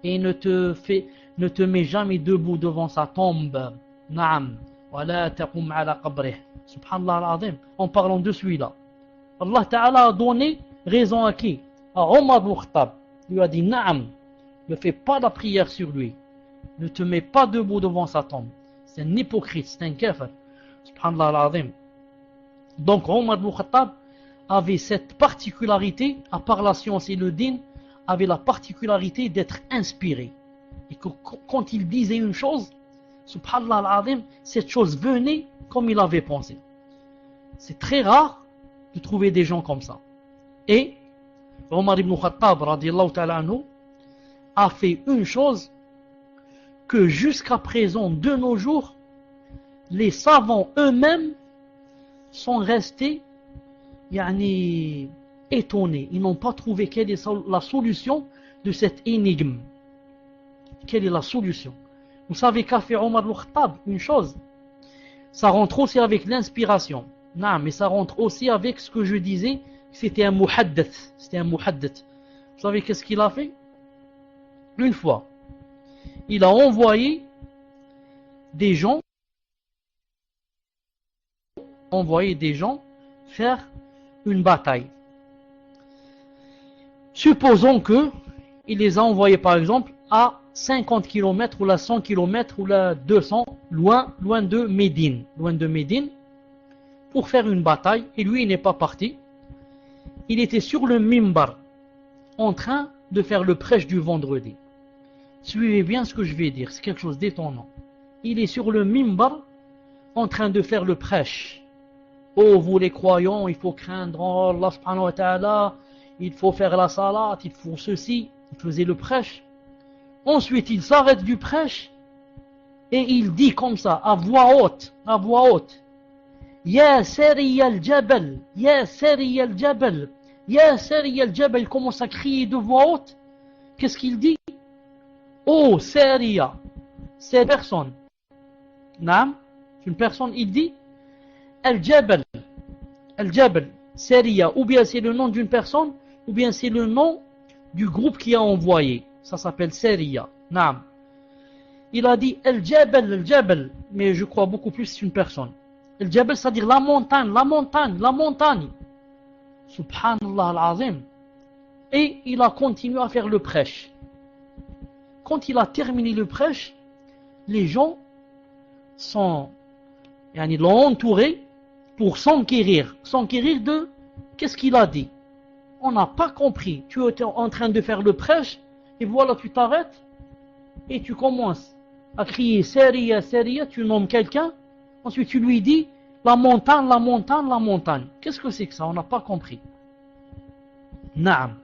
Et ne te mets jamais debout devant sa tombe. Naam. وَلَا تَقُمْ عَلَى قَبْرِهِ. Subhanallah al-Azim. En parlant de celui-là, Allah Ta'ala a donné raison à qui? À Omar ibn Khattab. Il lui a dit Naam, ne fais pas la prière sur lui. Ne te mets pas debout devant sa tombe. C'est un hypocrite, c'est un kafir. Subhanallah al-Azim. Donc Omar ibn Khattab avait cette particularité, à part la science et le din, avait la particularité d'être inspiré. Et que quand il disait une chose, Subhanallah al-Azim, cette chose venait comme il avait pensé. C'est très rare de trouver des gens comme ça. Et Omar ibn Khattab radiyallahu ta'ala anhu a fait une chose que jusqu'à présent, de nos jours, les savants eux-mêmes sont restés étonnés. Ils n'ont pas trouvé quelle est la solution de cette énigme. Quelle est la solution? Vous savez qu'a fait Omar ibn Khattab? Une chose, ça rentre aussi avec l'inspiration. Non, mais ça rentre aussi avec ce que je disais, c'était un muhaddith. C'était un muhaddith. Vous savez qu'est-ce qu'il a fait? Une fois, il a envoyé des gens faire une bataille. Supposons que il les a envoyés par exemple à 50 km ou à 100 km ou à 200 loin de Médine, pour faire une bataille, et lui il n'est pas parti. Il était sur le mimbar en train de faire le prêche du vendredi. Suivez bien ce que je vais dire, c'est quelque chose d'étonnant. Il est sur le mimbar en train de faire le prêche. Oh, vous les croyants, il faut craindre Allah subhanahu wa ta'ala, il faut faire la salat, il faut ceci. Il faisait le prêche. Ensuite, il s'arrête du prêche et il dit comme ça, à voix haute, Ya Sari al-Jabal, Ya Sari al-Jabal, Ya Sari al-Jabal. Il commence à crier de voix haute. qu'est-ce qu'il dit? Oh, Sariya, cette personne. Naam, une personne, il dit Al-Jabal, Al-Jabal, Sariya, ou bien c'est le nom d'une personne, ou bien c'est le nom du groupe qui a envoyé. Ça s'appelle Sariya. Naam. Il a dit Al-Jabal, Al-Jabal, mais je crois beaucoup plus c'est une personne. Al-Jabal, c'est-à-dire la montagne, la montagne, la montagne. Subhanallah al-Azim. Et il a continué à faire le prêche. Quand il a terminé le prêche, les gens l'ont entouré pour s'enquérir de qu'est-ce qu'il a dit. On n'a pas compris. Tu étais en train de faire le prêche et voilà, tu t'arrêtes et tu commences à crier Sariya, Sariya, tu nommes quelqu'un, ensuite tu lui dis la montagne, la montagne, la montagne. Qu'est-ce que c'est que ça? On n'a pas compris. Naam.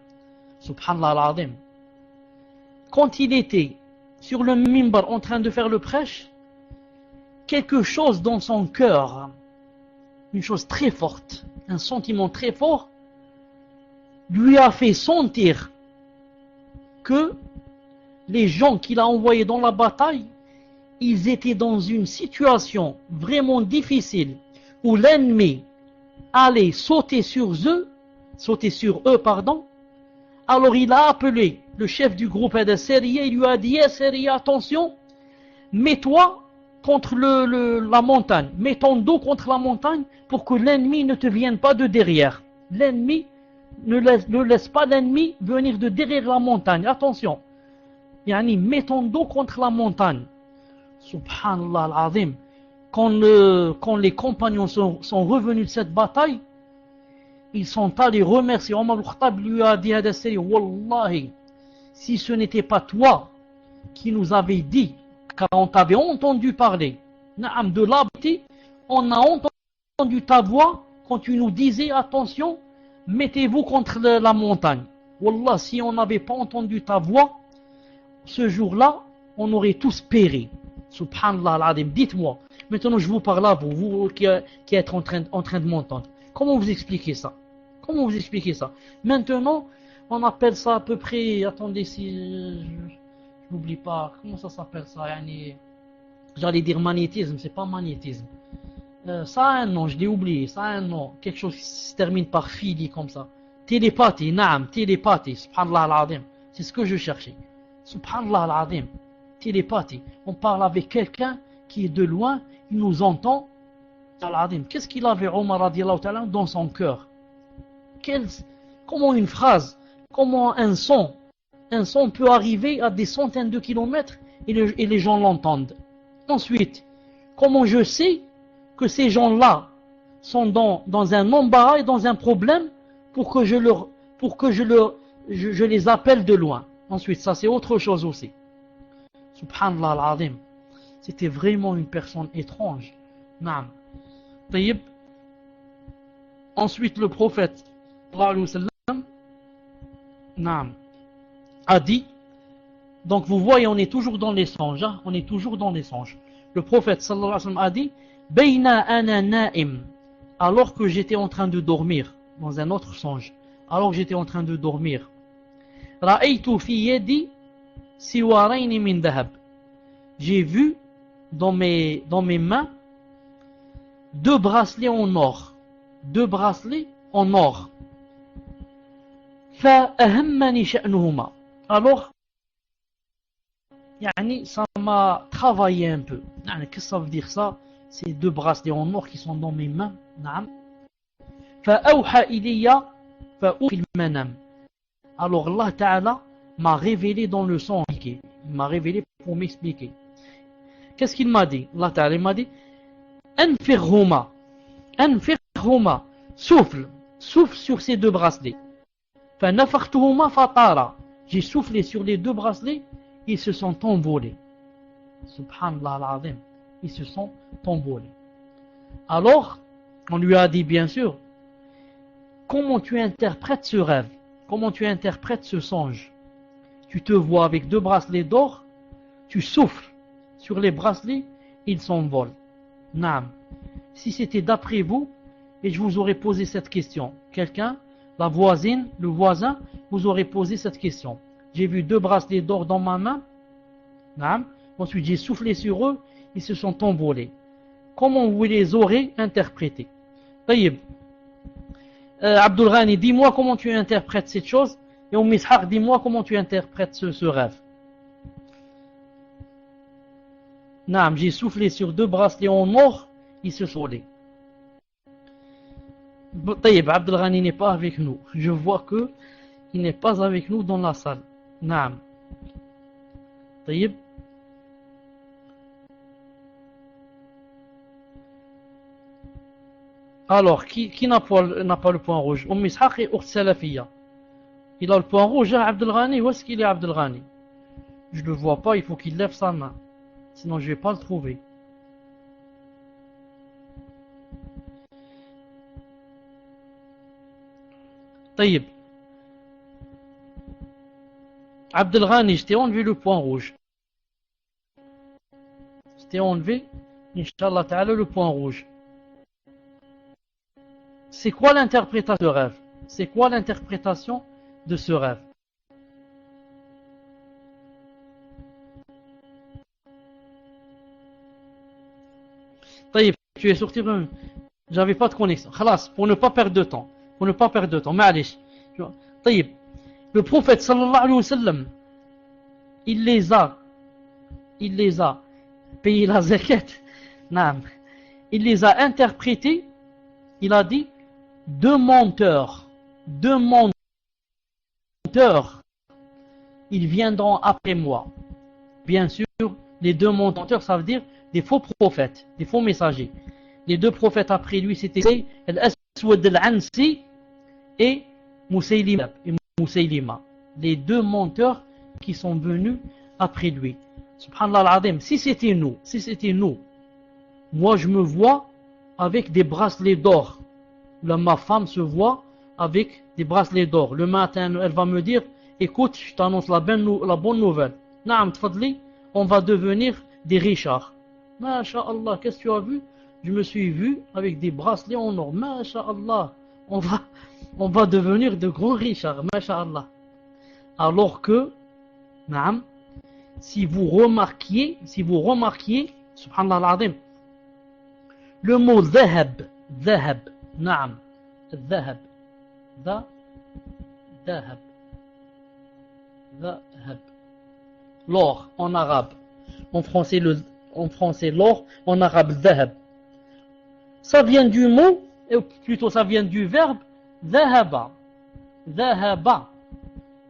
Subhanallah al-Azim. Quand il était sur le mimbar en train de faire le prêche, quelque chose dans son cœur, une chose très forte, un sentiment très fort, lui a fait sentir que les gens qu'il a envoyés dans la bataille, ils étaient dans une situation vraiment difficile où l'ennemi allait sauter sur eux, Alors il a appelé le chef du groupe de Sariya, il lui a dit Sariya, attention, mets-toi contre la montagne, mets ton dos contre la montagne pour que l'ennemi ne te vienne pas de derrière. L'ennemi, ne laisse pas l'ennemi venir de derrière la montagne, attention. Yani, mets ton dos contre la montagne. Subhanallah al-Azim. Quand les compagnons sont revenus de cette bataille, ils sont allés remercier. Omar al-Khattab lui a dit à Sariya, Wallahi, si ce n'était pas toi qui nous avais dit, car on t'avait entendu parler, Naam, de l'abti, on a entendu ta voix quand tu nous disais, attention, mettez-vous contre la montagne. Wallah, si on n'avait pas entendu ta voix, ce jour-là, on aurait tous péri. Subhanallah al-Azim. Dites-moi, maintenant je vous parle à vous qui êtes en train de m'entendre. Comment vous expliquez ça? Comment vous expliquez ça? Maintenant, on appelle ça à peu près, attendez si je n'oublie pas, comment ça s'appelle ça? J'allais dire magnétisme, c'est pas magnétisme. Ça a un nom, je l'ai oublié, ça a un nom, quelque chose qui se termine par fili comme ça. Télépathie, naam, télépathie, subhanallah al-Azim. C'est ce que je cherchais. Subhanallah al-Azim, télépathie. On parle avec quelqu'un qui est de loin, il nous entend. Al-Azim. Qu'est-ce qu'il avait Omar radiallahu ta'ala dans son cœur? Comment une phrase, comment un son peut arriver à des centaines de kilomètres et les gens l'entendent. Ensuite, comment je sais que ces gens-là sont dans un embarras et dans un problème pour que je les appelle de loin. Ensuite, ça c'est autre chose aussi. Subhanallah al-Azim. C'était vraiment une personne étrange. Naam. Taïb. Ensuite, le prophète Naam, a dit, donc vous voyez, on est toujours dans les songes, hein? On est toujours dans les songes. Le prophète sallallahu alayhi wa sallam a dit, Bayna ana na'im, alors que j'étais en train de dormir, dans un autre songe, alors que j'étais en train de dormir, Ra'aytu fi yadi siwarayn min dhahab, j'ai vu dans mes mains deux bracelets en or. Deux bracelets en or. فأهمني شأنهما. Alors, ça m'a travaillé un peu. Qu'est-ce que ça veut dire ça? Ces deux bracelets en or qui sont dans mes mains. فأوحى إلي فأوحي المنام. Alors Allah Ta'ala m'a révélé dans le songe. Il m'a révélé pour m'expliquer. Qu'est-ce qu'il m'a dit? Allah Ta'ala m'a dit Anfirhuma, souffle sur ces deux bracelets. Fanafartuhuma fatara, j'ai soufflé sur les deux bracelets, ils se sont envolés. Subhanallah al-Azim, ils se sont envolés. Alors, on lui a dit bien sûr, comment tu interprètes ce rêve? Comment tu interprètes ce songe? Tu te vois avec deux bracelets d'or, tu souffles sur les bracelets, ils s'envolent. Naam. Si c'était d'après vous, et je vous aurais posé cette question, quelqu'un, la voisine, le voisin, vous aurait posé cette question. j'ai vu 2 bracelets d'or dans ma main. Naam. Ensuite, j'ai soufflé sur eux, ils se sont envolés. Comment vous les aurez interprétés? Taïb. Abdul Ghani, dis-moi comment tu interprètes cette chose. Et Ishaq, dis-moi comment tu interprètes ce rêve. Naam, j'ai soufflé sur 2 bracelets en or, ils se sont envolés. Taïb, Abdul Ghani n'est pas avec nous. Je vois que il n'est pas avec nous dans la salle. Naam. Taïb. Alors, qui n'a pas le point rouge? Ishaq et Ukht Salafiyya. Il a le point rouge, hein, Abdul Ghani? Où est-ce qu'il est, Abdul Ghani? Je ne le vois pas, il faut qu'il lève sa main. Sinon, je ne vais pas le trouver. Taïb. Abdul Ghani, je t'ai enlevé le point rouge. Je t'ai enlevé, Inch'Allah Ta'ala, le point rouge. C'est quoi l'interprétation de ce rêve? C'est quoi l'interprétation de ce rêve? Taïb, tu es sorti de... J'avais pas de connexion. Khalas, pour ne pas perdre de temps. Pour ne pas perdre de temps. Ma'alish. Taïb, le prophète sallallahu alayhi wa sallam, il les a payé la zakat. Naam. Il les a interprétés. Il a dit 2 menteurs. 2 menteurs. Ils viendront après moi. Bien sûr, les 2 menteurs, ça veut dire des faux prophètes, des faux messagers. Les 2 prophètes après lui, c'était Al-Aswad al-Ansi et Musaylima. Les 2 menteurs qui sont venus après lui. Subhanallah al-Azim, si c'était nous, moi je me vois avec des bracelets d'or. Là, ma femme se voit avec des bracelets d'or. Le matin, elle va me dire, écoute, je t'annonce la bonne nouvelle. Naam, tfadli, on va devenir des richards. Masha'Allah, qu'est-ce que tu as vu? Je me suis vu avec des bracelets en or. Masha'Allah, on va devenir de grands richards. Masha'Allah. Alors que, naam, si vous remarquiez, subhanallah al-azim, le mot dhahab, naam, dhahab, l'or en arabe, en français l'or, en arabe dhahab. Ça vient du mot, plutôt ça vient du verbe dhahaba.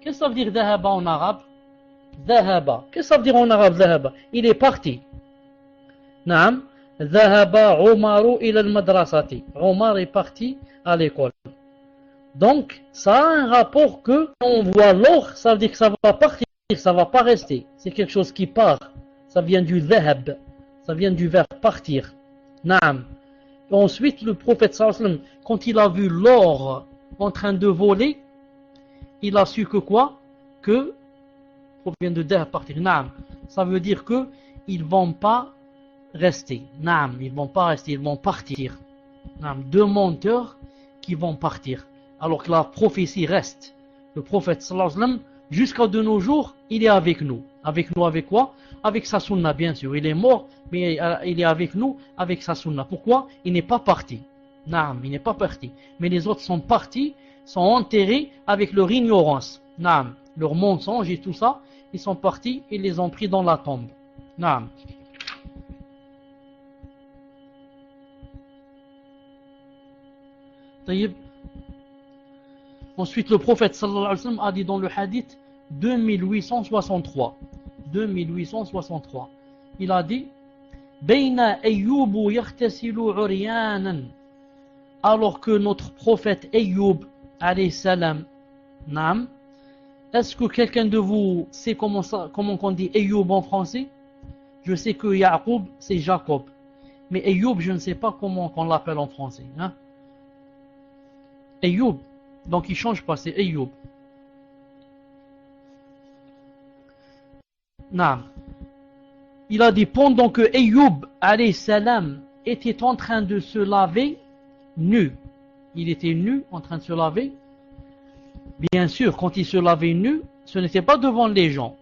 Qu'est-ce que ça veut dire dhahaba en arabe? Dhahaba. Qu'est-ce que ça veut dire en arabe dhahaba? Il est parti. Naam. Dhahaba Umaru ila al-madrasati. Omar est parti à l'école. Donc, ça a un rapport que on voit l'or, ça veut dire que ça va partir, ça va pas rester. C'est quelque chose qui part. Ça vient du dhahab. Ça vient du verbe partir. Naam. Ensuite, le prophète sallallahu alayhi wa sallam, quand il a vu l'or en train de voler, il a su que quoi? Que provient de dhahab, partir. Naam. Ça veut dire que ils vont pas rester. Naam, ils vont pas rester, ils vont partir. Naam, 2 menteurs qui vont partir. Alors que la prophétie reste. Le prophète sallallahu alayhi wa sallam, jusqu'à de nos jours, il est avec nous. Avec nous, avec quoi? Avec sa sunna, bien sûr. Il est mort, mais il est avec nous, avec sa sunna. Pourquoi? Il n'est pas parti. Naam, il n'est pas parti. Mais les autres sont partis, sont enterrés avec leur ignorance. Naam, leur mensonge et tout ça, ils sont partis et les ont pris dans la tombe. Naam. Ensuite, le prophète sallallahu alayhi wa sallam a dit dans le hadith 2863. Il a dit Bayna Ayyubu yakhtasilu uryanan. Alors que notre prophète Ayyub alayhi salam, naam, est-ce que quelqu'un de vous sait comment on dit Ayyub en français? Je sais que Yaqub c'est Jacob, mais Ayyub je ne sais pas comment on l'appelle en français, hein? Ayyub, donc il change pas, c'est Ayyub. Naam. Il a dit pendant que Ayyub alayhi salam était en train de se laver nu. Il était nu en train de se laver. Bien sûr, quand il se lavait nu, ce n'était pas devant les gens.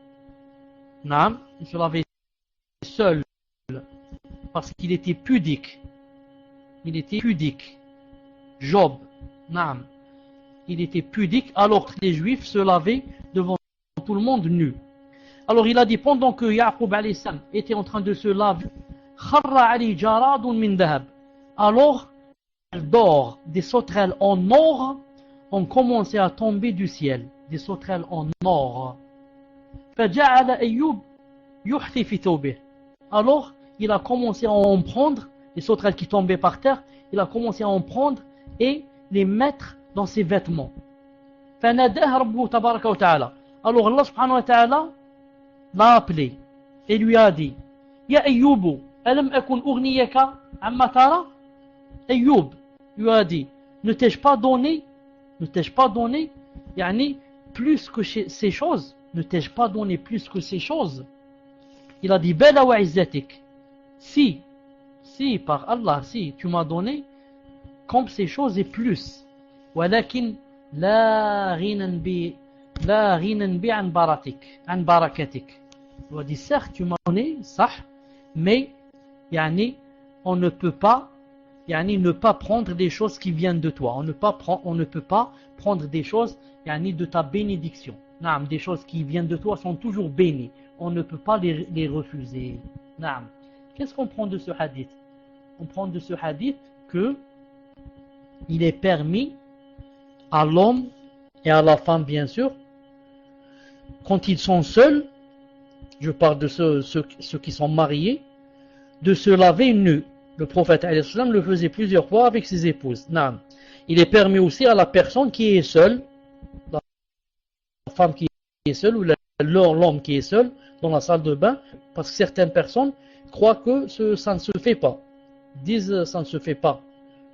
Naam, il se lavait seul parce qu'il était pudique. Il était pudique. Job, naam, il était pudique alors que les Juifs se lavaient devant tout le monde nu. Alors il a dit, pendant que Yaqub alayhi salam était en train de se laver, kharra ali jaradun min dahab. Alors d'or, des sauterelles en or ont commencé à tomber du ciel, des sauterelles en or. فجعل أيوب يحثي في ثوبه. Alors il a commencé à en prendre, les sauterelles qui tombaient par terre, il a commencé à en prendre et les mettre dans ses vêtements. فناداه ربه تبارك وتعالى. Alors Allah subhanahu wa ta'ala l'a appelé et lui a dit, Ya Ayyub, alam akun ugniyaka amma tara? Ayyub lui a dit, ne t'ai-je pas donné, yani plus que ces choses, ne t'ai-je pas donné plus que ces choses? Il a dit, Bala wa izzatik, si par Allah, si tu m'as donné comme ces choses et plus, walakin la ghinan bi an barakatik. Il a dit, certes tu m'as donné ça, mais yani on ne peut pas ne pas prendre des choses qui viennent de toi. On ne peut pas prendre des choses de ta bénédiction. Naam, des choses qui viennent de toi sont toujours bénies. On ne peut pas les refuser. Naam. Qu'est-ce qu'on prend de ce hadith? On prend de ce hadith que il est permis à l'homme et à la femme, bien sûr, quand ils sont seuls, je parle de ceux qui sont mariés, de se laver nus. Le prophète alayhi salam le faisait plusieurs fois avec ses épouses. Naam. Il est permis aussi à la personne qui est seule, la femme qui est seule ou l'homme qui est seul dans la salle de bain, parce que certaines personnes croient que ça ne se fait pas. Disent ça ne se fait pas.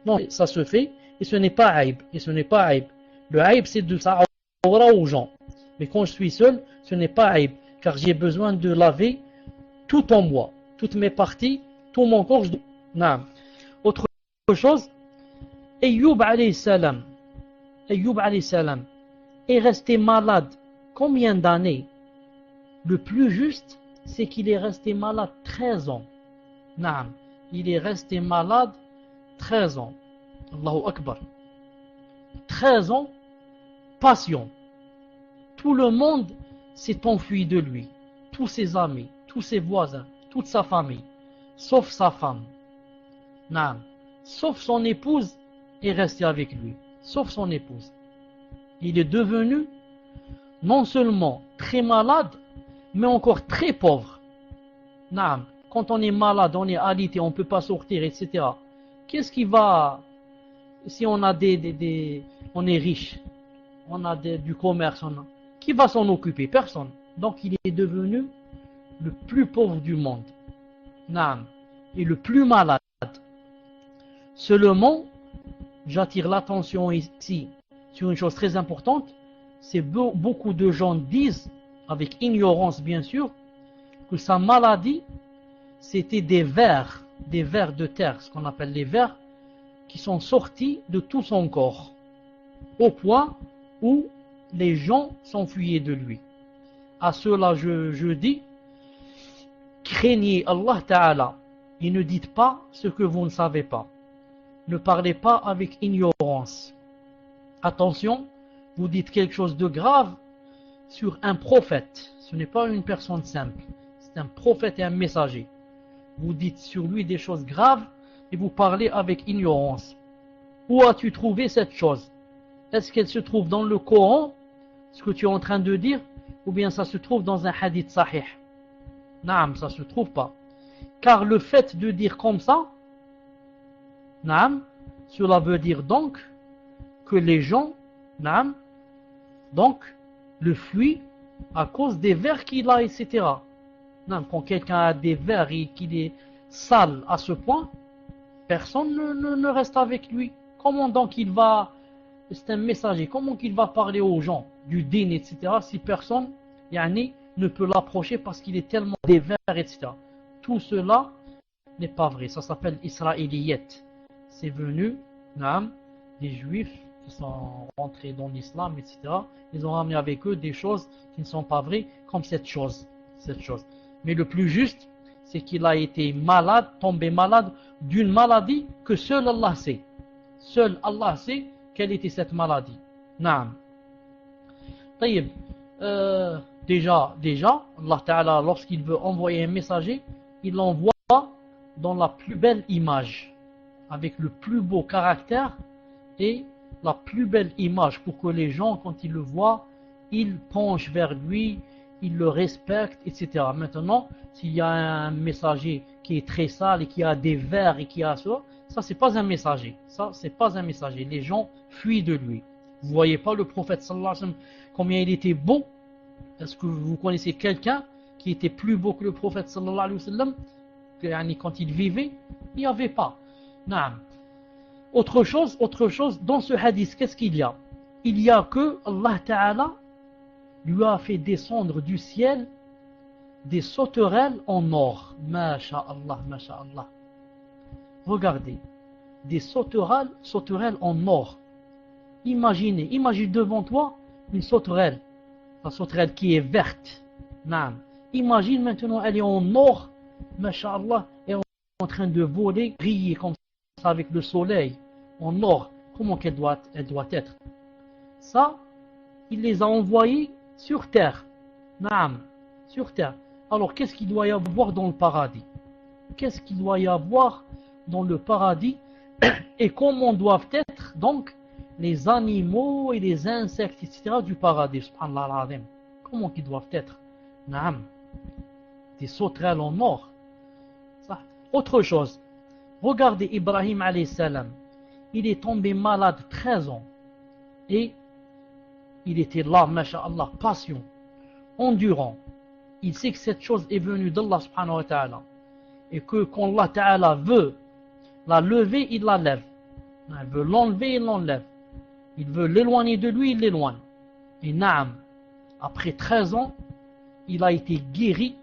Non, ça se fait et ce n'est pas aïb. Le aïb c'est de ça aux gens. Mais quand je suis seul, ce n'est pas aïb, car j'ai besoin de laver tout en moi, toutes mes parties, tout mon corps. Non. Autre chose, Ayyub alayhi salam est resté malade combien d'années? Le plus juste, c'est qu'il est resté malade 13 ans. Naam, il est resté malade 13 ans. Allahu Akbar. 13 ans, passion. Tout le monde s'est enfui de lui. Tous ses amis, tous ses voisins, toute sa famille, sauf sa femme. Naam. Sauf son épouse est restée avec lui. Sauf son épouse. Il est devenu non seulement très malade, mais encore très pauvre. Naam. Quand on est malade, on est alité, on ne peut pas sortir, etc. Qu'est-ce qui va, si on a on est riche, on a du commerce, qui va s'en occuper? Personne. Donc il est devenu le plus pauvre du monde. Naam. Et le plus malade. Seulement, j'attire l'attention ici sur une chose très importante, c'est beaucoup de gens disent, avec ignorance bien sûr, que sa maladie, c'était des vers de terre, ce qu'on appelle les vers, qui sont sortis de tout son corps, au point où les gens s'enfuyaient de lui. À cela, je dis, craignez Allah Ta'ala et ne dites pas ce que vous ne savez pas. Ne parlez pas avec ignorance. Attention, vous dites quelque chose de grave sur un prophète. Ce n'est pas une personne simple. C'est un prophète et un messager. Vous dites sur lui des choses graves et vous parlez avec ignorance. Où as-tu trouvé cette chose? Est-ce qu'elle se trouve dans le Coran, ce que tu es en train de dire, ou bien ça se trouve dans un hadith sahih? Naam, ça se trouve pas. Car le fait de dire comme ça, naam, cela veut dire donc que les gens, naam, donc le fuient à cause des vers qu'il a, etc. Non, quand quelqu'un a des vers et qu'il est sale à ce point, personne ne reste avec lui. Comment donc il va, c'est un messager, comment qu'il va parler aux gens du din, etc. si personne ne peut l'approcher parce qu'il est tellement des vers, etc. Tout cela n'est pas vrai. Ça s'appelle Israéliyet. C'est venu des Juifs qui sont rentrés dans l'islam, etc., ils ont ramené avec eux des choses qui ne sont pas vraies, comme cette chose. Mais le plus juste, c'est qu'il a été malade, tombé malade d'une maladie que seul Allah sait. Seul Allah sait quelle était cette maladie. Naam. طيب, déjà, Allah Ta'ala, lorsqu'il veut envoyer un messager, il l'envoie dans la plus belle image, avec le plus beau caractère et la plus belle image, pour que les gens, quand ils le voient, ils penchent vers lui, ils le respectent, etc. Maintenant, s'il y a un messager qui est très sale et qui a des vers et qui a ça c'est pas un messager. Ça, c'est pas un messager. Les gens fuient de lui. Vous voyez pas le prophète sallallahu alayhi wa sallam, combien il était beau? Est-ce que vous connaissez quelqu'un qui était plus beau que le prophète sallallahu alayhi wa sallam quand il vivait? Il n'y avait pas. Naam. Autre chose, dans ce hadith, qu'est-ce qu'il y a? Il y a que Allah Ta'ala lui a fait descendre du ciel des sauterelles en or. Masha'Allah, Masha'Allah. Regardez, des sauterelles en or. Imagine devant toi une sauterelle, la sauterelle qui est verte. Naam. Imagine maintenant, elle est en or, Masha'Allah, et en train de voler, briller comme ça avec le soleil, en or. Comment elle doit être? Ça, il les a envoyés sur terre. Naam, sur terre. Alors, qu'est-ce qu'il doit y avoir dans le paradis? Qu'est-ce qu'il doit y avoir dans le paradis? Et comment doivent être, donc, les animaux et les insectes, etc. du paradis, subhanallah al-azim. Comment ils doivent être? Naam. Des sauterelles en or. Ça. Autre chose. Regardez Ibrahim alayhi salam. Il est tombé malade 13 ans. Et il était là, masha'Allah, patient, endurant. Il sait que cette chose est venue d'Allah subhanahu wa ta'ala. Et que quand Allah ta'ala veut la lever, il la lève. Il veut l'enlever, il l'enlève. Il veut l'éloigner de lui, il l'éloigne. Et naam, après 13 ans, il a été guéri.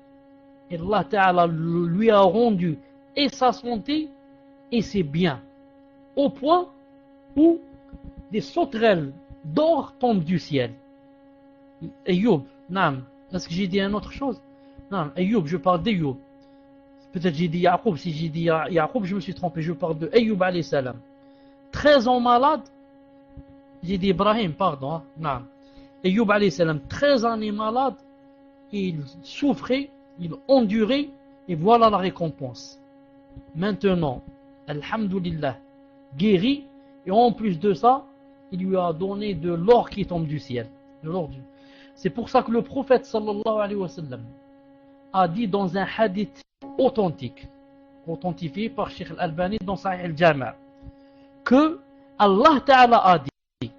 Et Allah Ta'ala lui a rendu et sa santé et ses biens. Au point où des sauterelles d'or tombent du ciel. Ayoub, naam. Est-ce que j'ai dit une autre chose? Non, Ayoub, je parle d'Ayoub. Peut-être j'ai dit Yaqub. Si j'ai dit Yaqub, je me suis trompé. Je parle de Ayoub alayhi salam. 13 ans malade. J'ai dit Ibrahim, pardon. Non. Ayoub alayhi salam, 13 années malade. Il souffrait, il endurait. Et voilà la récompense. Maintenant, alhamdulillah, guéri. Et en plus de ça, il lui a donné de l'or qui tombe du ciel. De l'or. C'est pour ça que le prophète sallallahu alayhi wa sallam a dit dans un hadith authentique, authentifié par Cheikh Al-Albani dans Sahih Al-Jami', que Allah Ta'ala a dit,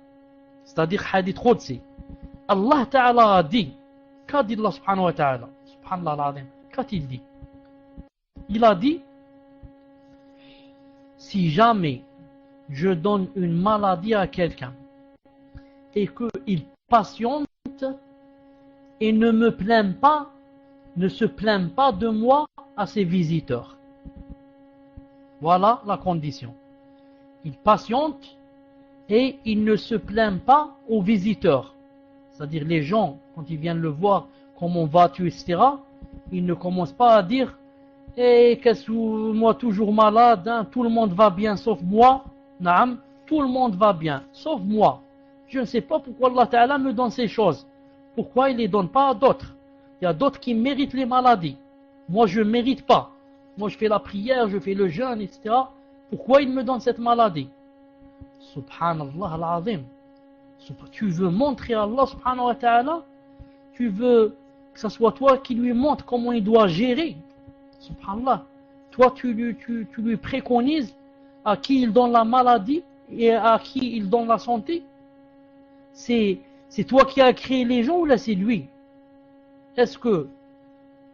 c'est-à-dire hadith Qudsi, Allah Ta'ala a dit, qu'a dit Allah subhanahu wa ta'ala, subhanallah al-azim, qu'a-t-il dit? Il a dit, si jamais je donne une maladie à quelqu'un et qu'il patiente et ne se plaint pas de moi à ses visiteurs. Voilà la condition. Il patiente et il ne se plaint pas aux visiteurs. C'est-à-dire les gens, quand ils viennent le voir, comment vas-tu, etc., ils ne commencent pas à dire « Eh, qu'est-ce que moi toujours malade, hein, tout le monde va bien sauf moi. » Naam, tout le monde va bien, sauf moi. Je ne sais pas pourquoi Allah Ta'ala me donne ces choses. Pourquoi il ne les donne pas à d'autres? Il y a d'autres qui méritent les maladies. Moi, je ne mérite pas. Moi, je fais la prière, je fais le jeûne, etc. Pourquoi il me donne cette maladie? Subhanallah al-azim. Tu veux montrer à Allah subhanahu wa ta'ala? Tu veux que ce soit toi qui lui montre comment il doit gérer? Subhanallah. Toi, tu lui préconises à qui il donne la maladie et à qui il donne la santé? C'est toi qui as créé les gens ou là c'est lui? Est-ce que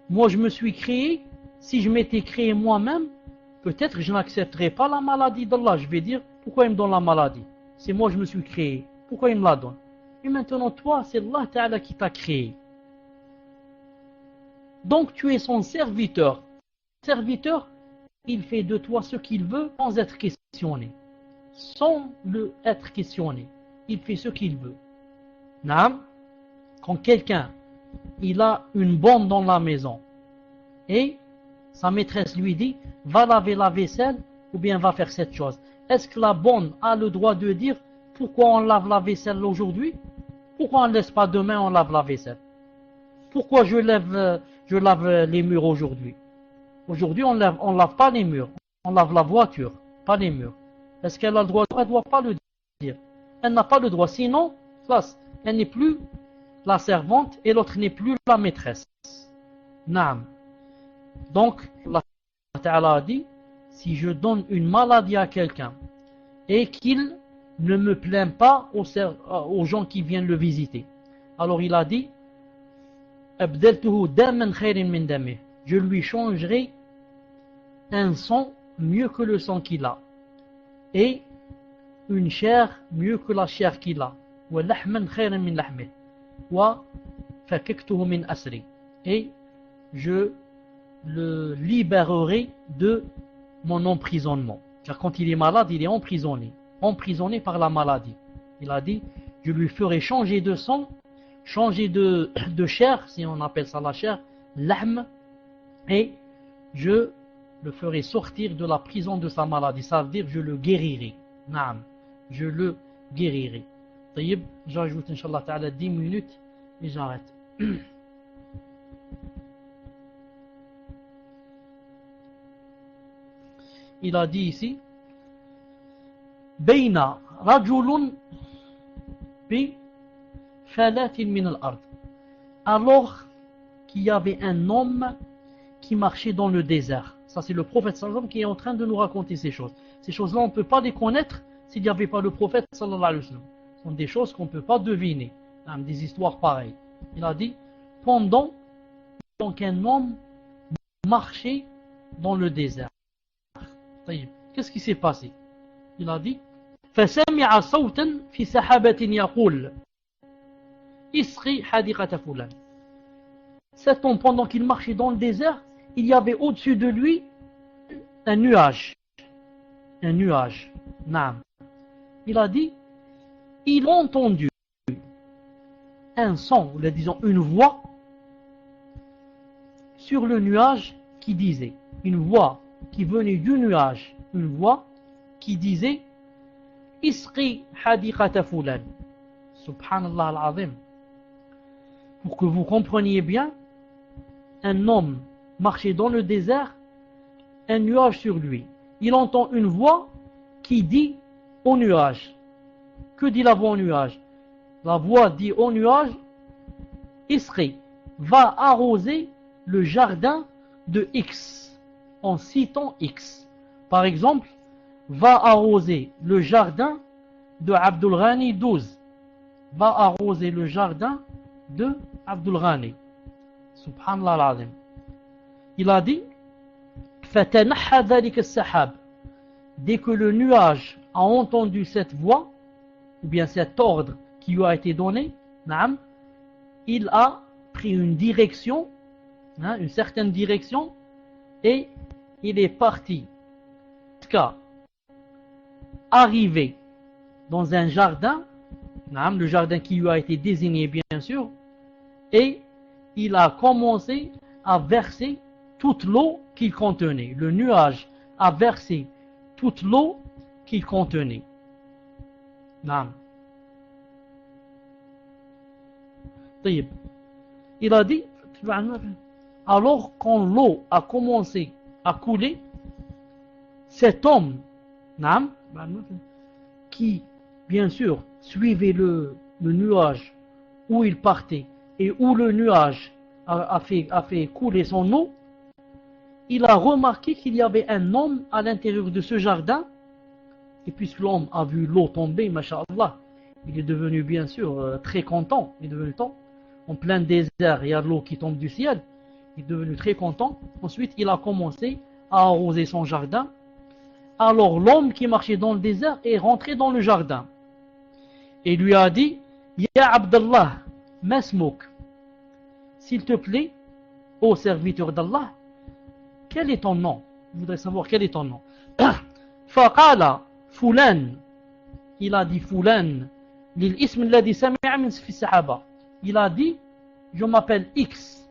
moi je me suis créé? Si je m'étais créé moi-même, peut-être je n'accepterais pas la maladie d'Allah. Je vais dire, pourquoi il me donne la maladie? C'est moi je me suis créé. Pourquoi il me la donne? Et maintenant toi, c'est Allah Ta'ala qui t'a créé. Donc tu es son serviteur. Serviteur, il fait de toi ce qu'il veut sans être questionné. Sans être questionné. il fait ce qu'il veut. Naam, quand quelqu'un il a une bonne dans la maison et sa maîtresse lui dit va laver la vaisselle ou bien va faire cette chose, est-ce que la bonne a le droit de dire pourquoi on lave la vaisselle aujourd'hui? Pourquoi on ne laisse pas demain on lave la vaisselle? Pourquoi je lave les murs aujourd'hui? Aujourd'hui on lave pas les murs, on lave la voiture, pas les murs. Est-ce qu'elle a le droit? Elle ne doit pas le dire. Elle n'a pas le droit, sinon elle n'est plus la servante et l'autre n'est plus la maîtresse. Naam. Donc, Allah Ta'ala a dit, si je donne une maladie à quelqu'un et qu'il ne me plaint pas aux gens qui viennent le visiter, alors il a dit, je lui changerai un sang mieux que le sang qu'il a et une chair mieux que la chair qu'il a. Et je le libérerai de mon emprisonnement. Car quand il est malade, il est emprisonné par la maladie. Il a dit, je lui ferai changer de sang, changer de chair, si on appelle ça la chair, l'ahm, et je le ferai sortir de la prison de sa maladie. Ça veut dire, je le guérirai. Naam, je le guérirai. Taïb, j'ajoute, Inch'Allah Ta'ala, 10 minutes et j'arrête. Il a dit ici Bayna rajulun bi falatin min al-ard. Alors qu'il y avait un homme qui marchait dans le désert. Ça c'est le prophète sallallahu alayhi wa sallam qui est en train de nous raconter ces choses. Ces choses-là on ne peut pas les connaître s'il n'y avait pas le prophète sallallahu alayhi wa sallam. Ce sont des choses qu'on ne peut pas deviner. Des histoires pareilles. Il a dit pendant qu'un homme marchait dans le désert. Qu'est-ce qui s'est passé? Il a dit فسمع صوتا في سحابة يقول اسقي حديقة فلان. Cet homme, pendant qu'il marchait dans le désert, il y avait au-dessus de lui un nuage. Un nuage. Naam. Il a dit, il a entendu un son, ou disons une voix sur le nuage qui disait, une voix qui venait du nuage, une voix qui disait Isqi hadiqata fulan. Subhanallah al-azim. Pour que vous compreniez bien, un homme marchait dans le désert, un nuage sur lui. Il entend une voix qui dit au nuage. Que dit la voix au nuage? La voix dit au nuage Isqi, va arroser le jardin de X, en citant X. Par exemple, va arroser le jardin de Abdul Ghani 12. Va arroser le jardin de Abdul Ghani. Subhanallah al-azim. Il a dit فَتَنَحَّى ذَلِكَ السَّحَابِ. Dès que le nuage a entendu cette voix, ou bien cet ordre qui lui a été donné, il a pris une direction, une certaine direction, et il est parti jusqu'à arriver dans un jardin, le jardin qui lui a été désigné bien sûr, et il a commencé à verser toute l'eau qu'il contenait. Le nuage a versé toute l'eau qu'il contenait. Il a dit, alors quand l'eau a commencé à couler, cet homme, qui bien sûr suivait le nuage où il partait et où le nuage a fait couler son eau, il a remarqué qu'il y avait un homme à l'intérieur de ce jardin, et puisque l'homme a vu l'eau tomber, masha'Allah, il est devenu bien sûr très content, il est devenu temps, en plein désert, il y a de l'eau qui tombe du ciel, il est devenu très content. Ensuite il a commencé à arroser son jardin. Alors l'homme qui marchait dans le désert est rentré dans le jardin et lui a dit Ya Abdallah, masmouk, s'il te plaît, ô serviteur d'Allah, quel est ton nom? Je voudrais savoir quel est ton nom. Faqala Fulan, il a dit Fulan للاسم الذي سمع من في السحابة. Il a dit, je m'appelle X,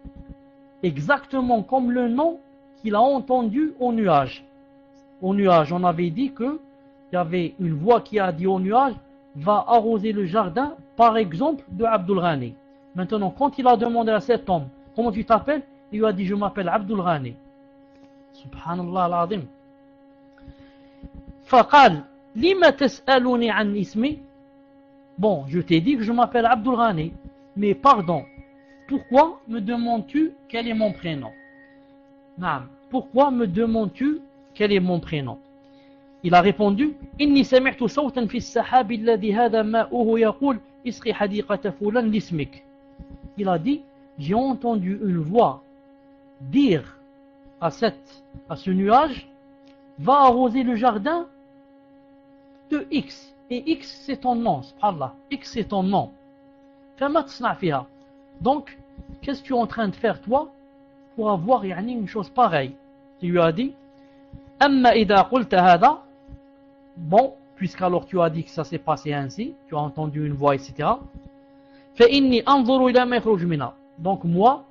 exactement comme le nom qu'il a entendu au nuage. Au nuage, on avait dit que il y avait une voix qui a dit au nuage, va arroser le jardin, par exemple, de Abdul Ghani. Maintenant, quand il a demandé à cet homme, comment tu t'appelles? Il lui a dit, je m'appelle Abdul Ghani. Subhanallah al-Azim. فقال لما تسألني عن اسمي. Bon, je t'ai dit que je m'appelle Abdul Ghani, mais pardon, pourquoi me demandes-tu quel est mon prénom? Naam, pourquoi me demandes-tu quel est mon prénom? Il a répondu, إني سمعت صوتا في السحاب الذي هذا ماؤه يقول اسقي حديقة فلان لاسمك. Il a dit, j'ai entendu une voix dire à ce nuage, va arroser le jardin de X. Et X c'est ton nom, subhanallah. X c'est ton nom. فما تصنع فيها. Donc, qu'est-ce que tu es en train de faire toi pour avoir une chose pareille? Il lui a dit, أما إذا قلت هذا. Bon, puisqu'alors tu as dit que ça s'est passé ainsi, tu as entendu une voix, etc. فإني أنظر إلى ما يخرج منها. Donc moi,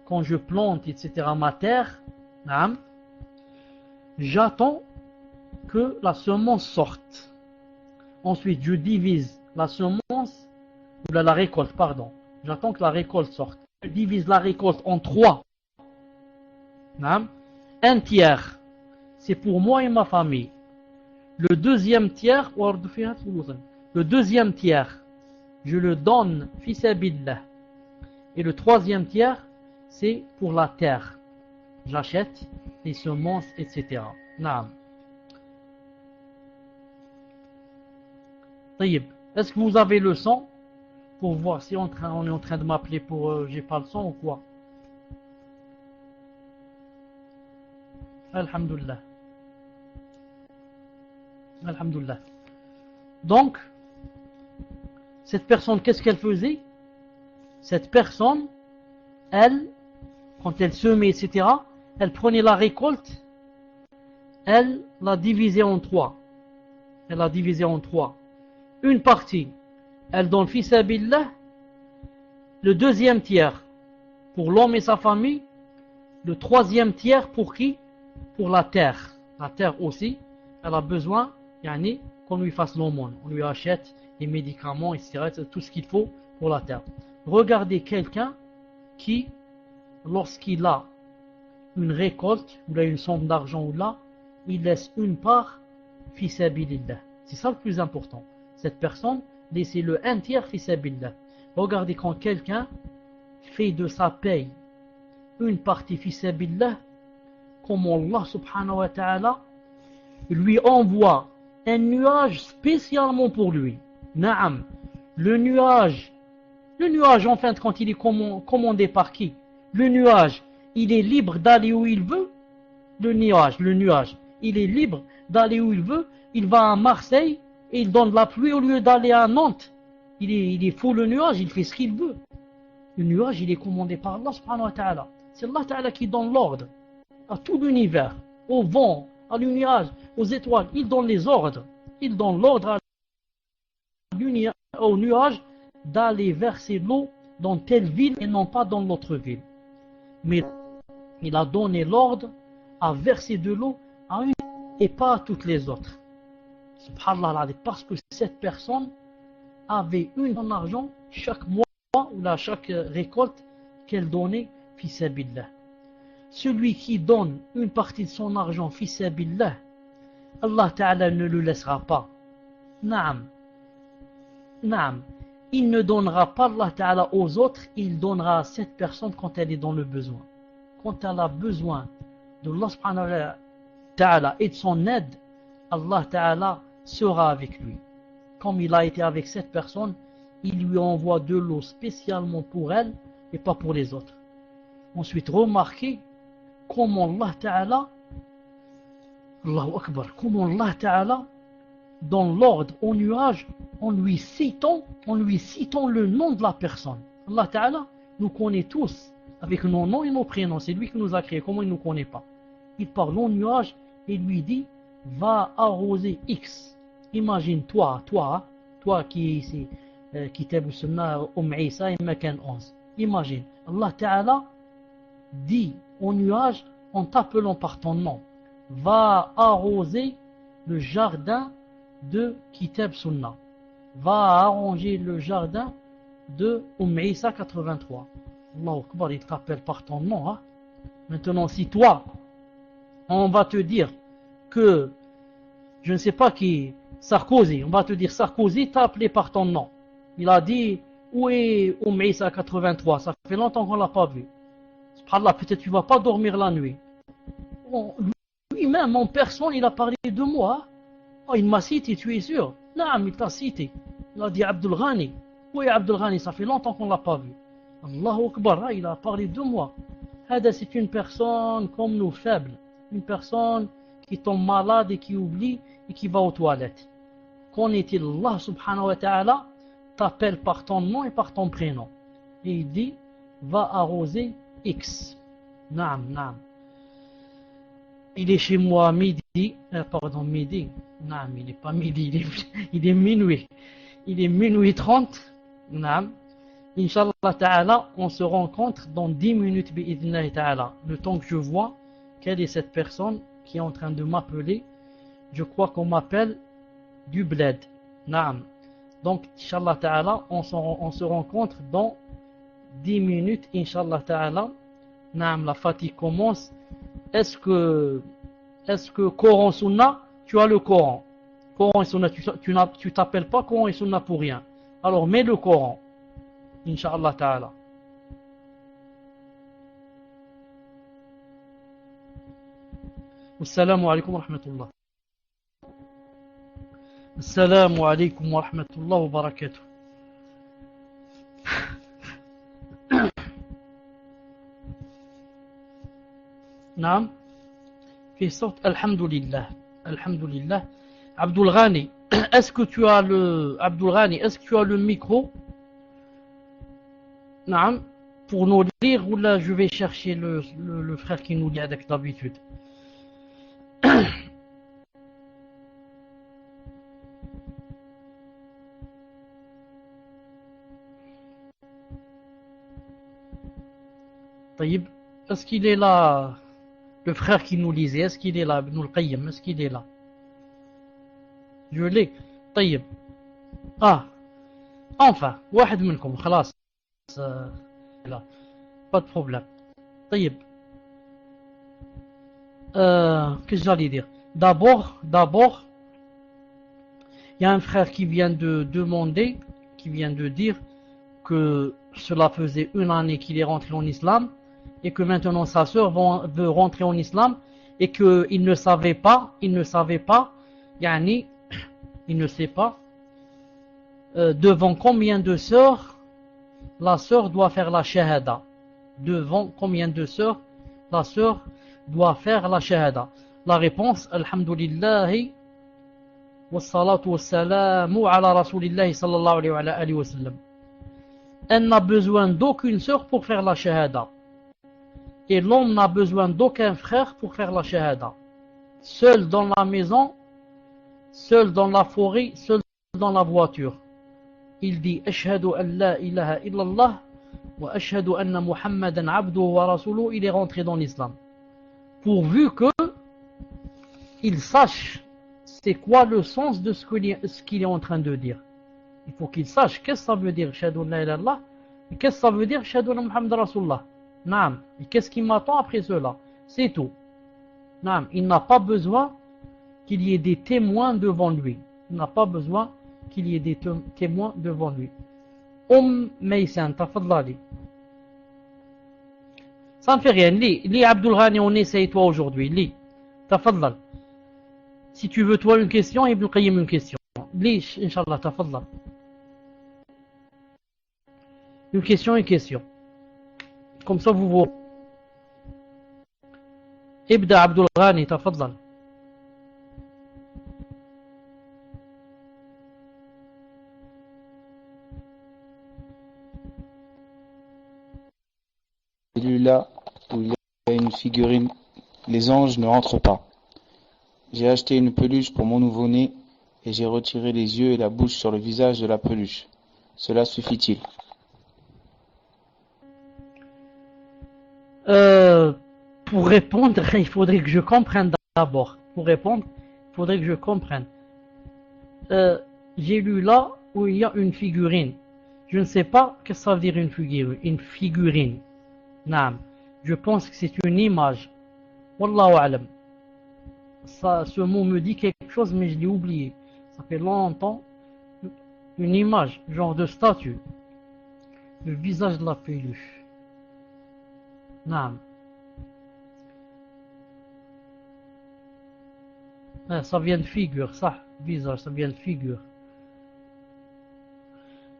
quand je plante, etc. ma terre, j'attends que la semence sorte. Ensuite, je divise la semence, ou la récolte, pardon. J'attends que la récolte sorte. Je divise la récolte en 3. Un tiers, c'est pour moi et ma famille. Le deuxième tiers, je le donne fi sabilillah. Et le troisième tiers, c'est pour la terre. J'achète les semences, etc. Naam. طيب. Est-ce que vous avez le son pour voir si on est en train de m'appeler pour j'ai pas le son ou quoi? Alhamdulillah. Alhamdulillah. Donc, cette personne, qu'est-ce qu'elle faisait? Cette personne, elle, quand elle semait, etc., elle prenait la récolte, elle la divisait en 3. Elle la divisait en 3. Une partie, elle donne fi sabilillah, le deuxième tiers pour l'homme et sa famille, le troisième tiers pour qui? Pour la terre. La terre aussi, elle a besoin qu'on lui fasse l'aumône, on lui achète les médicaments, etc., tout ce qu'il faut pour la terre. Regardez quelqu'un qui, lorsqu'il a une récolte, ou là une somme d'argent, ou là, il laisse une part fi sabilillah. C'est ça le plus important. Cette personne, laissez-le un tiers fi sabilillah. Regardez quand quelqu'un fait de sa paye une partie fi sabilillah, comme Allah subhanahu wa ta'ala lui envoie un nuage spécialement pour lui. Naam. Le nuage en fin de compte, il est commandé par qui? Le nuage, il est libre d'aller où il veut. Le nuage, il est libre d'aller où il veut. Il va à Marseille et il donne la pluie au lieu d'aller à Nantes. Il est fou le nuage, il fait ce qu'il veut. Le nuage, il est commandé par Allah subhanahu wa ta'ala. C'est Allah ta'ala qui donne l'ordre à tout l'univers, au vent, à nuage, aux étoiles. Il donne les ordres. Il donne l'ordre au nuage d'aller verser l'eau dans telle ville et non pas dans l'autre ville. Mais il a donné l'ordre à verser de l'eau à une et pas à toutes les autres. Subhanallah, parce que cette personne avait son argent chaque mois ou chaque récolte qu'elle donnait fi sabilillah. Celui qui donne une partie de son argent fi sabilillah, Allah Ta'ala ne le laissera pas. Naam. Naam. Il ne donnera pas Allah Ta'ala aux autres, il donnera à cette personne quand elle est dans le besoin. Quand elle a besoin de Allah Subhanahu wa Ta'ala et de son aide, Allah Ta'ala sera avec lui. Comme il a été avec cette personne, il lui envoie de l'eau spécialement pour elle et pas pour les autres. Ensuite, remarquez comment Allah Ta'ala, Allahu Akbar, comment Allah Ta'ala, dans l'ordre au nuage, en lui citant le nom de la personne. Allah Ta'ala nous connaît tous avec nos noms et nos prénoms. C'est lui qui nous a créés. Comment il ne nous connaît pas? Il parle au nuage et lui dit, va arroser X. Imagine toi quoi qui c'est Kitab Sunnah Isa et Makan 11. Imagine, Allah Ta'ala dit au nuage en t'appelant par ton nom, va arroser le jardin de Kitab Sunnah, va arranger le jardin de Isa 83. Allahu Akbar, il t'appelle par ton nom. Hein? Maintenant, si toi, on va te dire que, je ne sais pas qui, Sarkozy, on va te dire Sarkozy t'a appelé par ton nom. Il a dit, où est Isa 83? Ça fait longtemps qu'on ne l'a pas vu. Subhanallah, peut-être tu ne vas pas dormir la nuit. Bon, lui-même, en personne, il a parlé de moi. Oh, il m'a cité, tu es sûr? Non, il t'a cité. Il a dit Abdul Ghani. Où est Abdul Ghani? Ça fait longtemps qu'on ne l'a pas vu. Allahu Akbar, il a parlé de moi. Hada, c'est une personne comme nous, faible. Une personne qui tombe malade et qui oublie et qui va aux toilettes. Connaît-il Allah subhanahu wa ta'ala t'appelle par ton nom et par ton prénom. Et il dit, va arroser X. Naam, naam. Il est chez moi midi. Midi. Naam, il n'est pas midi, il est minuit. Il est minuit 30. Naam. Inch'Allah ta'ala, on se rencontre dans 10 minutes bi'idhnillahi ta'ala. Le temps que je vois quelle est cette personne qui est en train de m'appeler, je crois qu'on m'appelle du bled. Naam. Donc, Inch'Allah ta'ala, on se rencontre dans 10 minutes, Inch'Allah ta'ala. Naam, la fatigue commence. Est-ce que Coran Sunna, tu as le Coran. Coran et Sunna, tu t'appelles pas Coran et Sunna pour rien. Alors, mets le Coran. Inch'Allah ta'ala. Assalamu alaikum wa rahmatullah. Assalamu alaikum wa rahmatullah wa barakatuh. Naam. Fais sorte, alhamdulillah. Alhamdulillah. Abdul Ghani, est-ce que tu as le micro? Naam. Pour nous lire, ou là je vais chercher le frère qui nous lit avec d'habitude. Taïb, est-ce qu'il est là? Le frère qui nous lisait, est-ce qu'il est là? Ibn al-Qayyim, est-ce qu'il est là? Je l'ai. Taïb. Ah. Enfin, واحد منكم, خلاص. Là. Pas de problème. Taïb. Qu'est-ce que j'allais dire? D'abord, il y a un frère qui vient de demander, qui vient de dire que cela faisait 1 année qu'il est rentré en islam et que maintenant sa sœur veut rentrer en islam et qu'il ne savait pas, yani, il ne sait pas devant combien de sœurs la sœur doit faire la shahada. Devant combien de sœurs la sœur doit faire la shahada. La réponse, alhamdulillahi wassalatu wassalamu ala rasulillahi sallallahu alayhi wa sallam. Elle n'a besoin d'aucune sœur pour faire la shahada. Et l'homme n'a besoin d'aucun frère pour faire la shahada. Seul dans la maison, seul dans la forêt, seul dans la voiture. Il dit ashhadu an la ilaha illallah wa ashhadu anna muhammadan abduhu wa rasuluhu. Il est rentré dans l'islam. Pourvu que il sache c'est quoi le sens de ce qu'il est en train de dire. Il faut qu'il sache qu'est-ce que ça veut dire ashhadu an la ilaha illallah et qu'est-ce que ça veut dire ashhadu anna muhammadan rasulullah. Naam. Et qu'est-ce qui m'attend après cela? C'est tout. Naam. Il n'a pas besoin qu'il y ait des témoins devant lui. Il n'a pas besoin qu'il y ait des témoins devant lui. Maysan, tafadlali. Ça ne fait rien. Lis Abdul Ghani, on essaye toi aujourd'hui. Lis. Tafadlal. Si tu veux toi une question, Ibn Qayyim une question. Lis, Inch'Allah, tafadlal. Une question. Comme ça vous voyez. Ibda Abdul Ghani, tafadlal. Celui-là où il y a une figurine, les anges ne rentrent pas. J'ai acheté une peluche pour mon nouveau-né et j'ai retiré les yeux et la bouche sur le visage de la peluche. Cela suffit-il? Pour répondre, il faudrait que je comprenne d'abord. Pour répondre, il faudrait que je comprenne. J'ai lu là où il y a une figurine. Je ne sais pas ce que ça veut dire une figurine. Une figurine. Naam. Je pense que c'est une image. Wallahu a'lam. Ce mot me dit quelque chose, mais je l'ai oublié. Ça fait longtemps. Une image, genre de statue. Le visage de la peluche. Naam. Ça vient de figure, ça. Visage, ça vient de figure.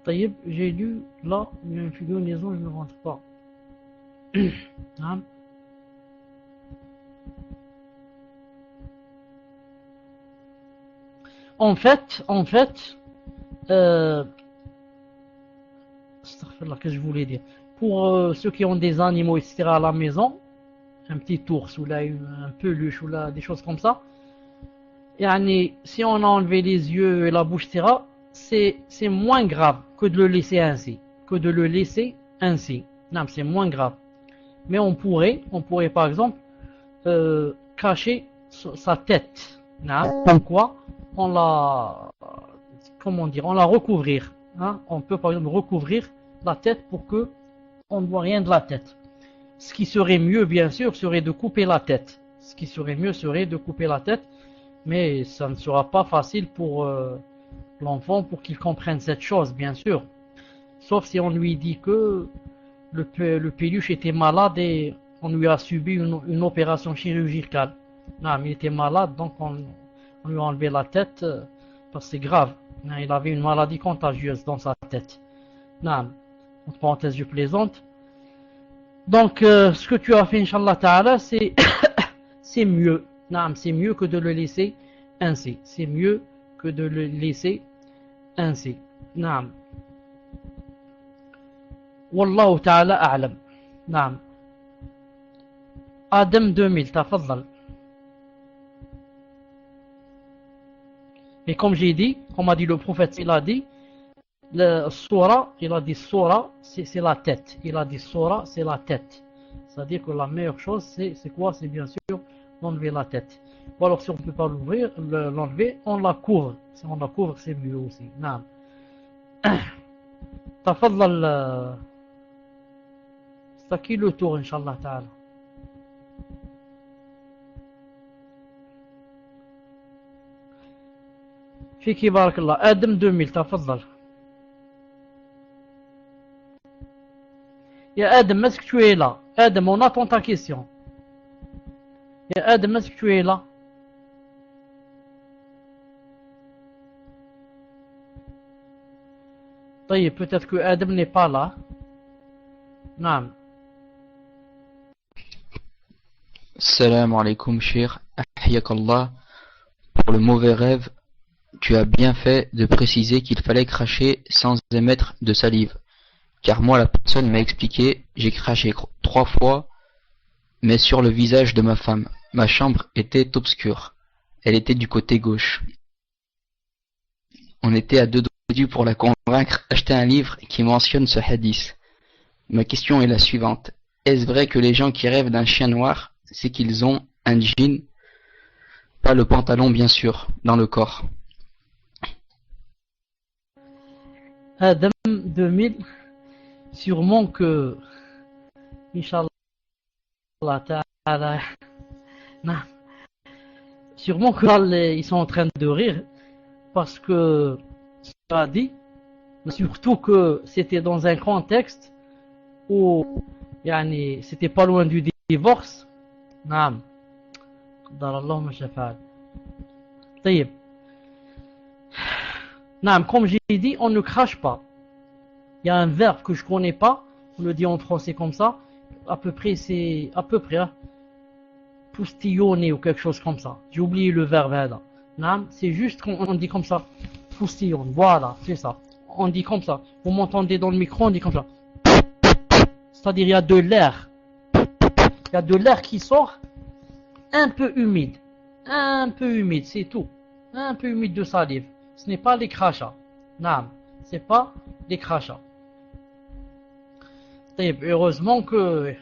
Taïb, j'ai lu là, il y a une figure liaison, je ne rentre pas. En fait, c'est là que je voulais dire. Pour ceux qui ont des animaux, etc. à la maison, un petit ours ou là un peluche ou là des choses comme ça. Yani, si on a enlevé les yeux et la bouche, etc., c'est moins grave que de le laisser ainsi. Non, c'est moins grave. Mais on pourrait par exemple cacher sa tête. Comme quoi, on la recouvrir. Hein? On peut par exemple recouvrir la tête pour que on ne voit rien de la tête. Ce qui serait mieux, bien sûr, serait de couper la tête. Mais ça ne sera pas facile pour l'enfant pour qu'il comprenne cette chose, bien sûr. Sauf si on lui dit que le peluche était malade et on lui a subi une opération chirurgicale. Non, il était malade, donc on lui a enlevé la tête parce que c'est grave. Il avait une maladie contagieuse dans sa tête. Non, entre parenthèses, je plaisante. Donc, ce que tu as fait, Inch'Allah Ta'ala, c'est c'est mieux. Non, c'est mieux que de le laisser ainsi. Non. Wallahu Ta'ala a'lam. Non. Adam 2000, تفضل. Et comme j'ai dit, comme a dit le prophète, il a dit Soura, c'est la tête. Il a dit Soura, c'est la tête. C'est-à-dire que la meilleure chose, c'est quoi? C'est bien sûr d'enlever la tête. Ou alors si on ne peut pas l'enlever, on la couvre. Si on la couvre, c'est mieux aussi. Non. تفضل. C'est à qui le tour, Inch'Allah Ta'ala. فيك بارك الله. Adam 2000, تفضل. Ya Adam, est-ce que tu es là? Adam, on attend ta question. Ya Adam, est-ce que tu es là? Peut-être que Adam n'est pas là. Non. Salam alaikum, Cheikh. Ahyakallah. Pour le mauvais rêve, tu as bien fait de préciser qu'il fallait cracher sans émettre de salive. Car moi, la personne m'a expliqué, j'ai craché 3 fois, mais sur le visage de ma femme. Ma chambre était obscure. Elle était du côté gauche. On était à 2 doigts pour la convaincre d'acheter un livre qui mentionne ce hadith. Ma question est la suivante. Est-ce vrai que les gens qui rêvent d'un chien noir, c'est qu'ils ont un djinn, pas le pantalon bien sûr, dans le corps? Adam 2000, sûrement que Inch'Allah Ta'ala, sûrement que là, ils sont en train de rire parce que ça a dit, surtout que c'était dans un contexte où c'était pas loin du divorce. Naam. Qadarallahu ma shafa'a. Taïb. Naam, comme j'ai dit, on ne crache pas. Il y a un verbe que je connais pas, on le dit en français comme ça, à peu près hein, poustillonner ou quelque chose comme ça. J'ai oublié le verbe là. Naam, c'est juste qu'on dit comme ça, poustillonne, voilà, c'est ça. On dit comme ça. Vous m'entendez dans le micro, on dit comme ça. C'est-à-dire il y a de l'air. Il y a de l'air qui sort un peu humide, c'est tout. un peu humide de salive. Ce n'est pas les crachats. Naam, c'est pas les crachats. Heureusement que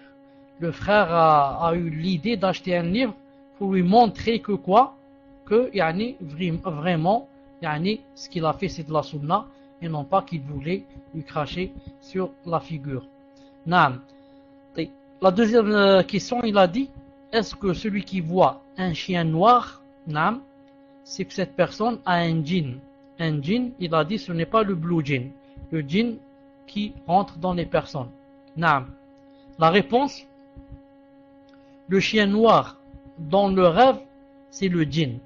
le frère a eu l'idée d'acheter un livre pour lui montrer que quoi? Que vraiment, ce qu'il a fait c'est de la sunna et non pas qu'il voulait lui cracher sur la figure. Naam. La deuxième question, il a dit, est-ce que celui qui voit un chien noir, naam, c'est que cette personne a un djinn. Un djinn, il a dit, ce n'est pas le blue djinn, le djinn qui rentre dans les personnes. Naam. La réponse, le chien noir dans le rêve, c'est le djinn.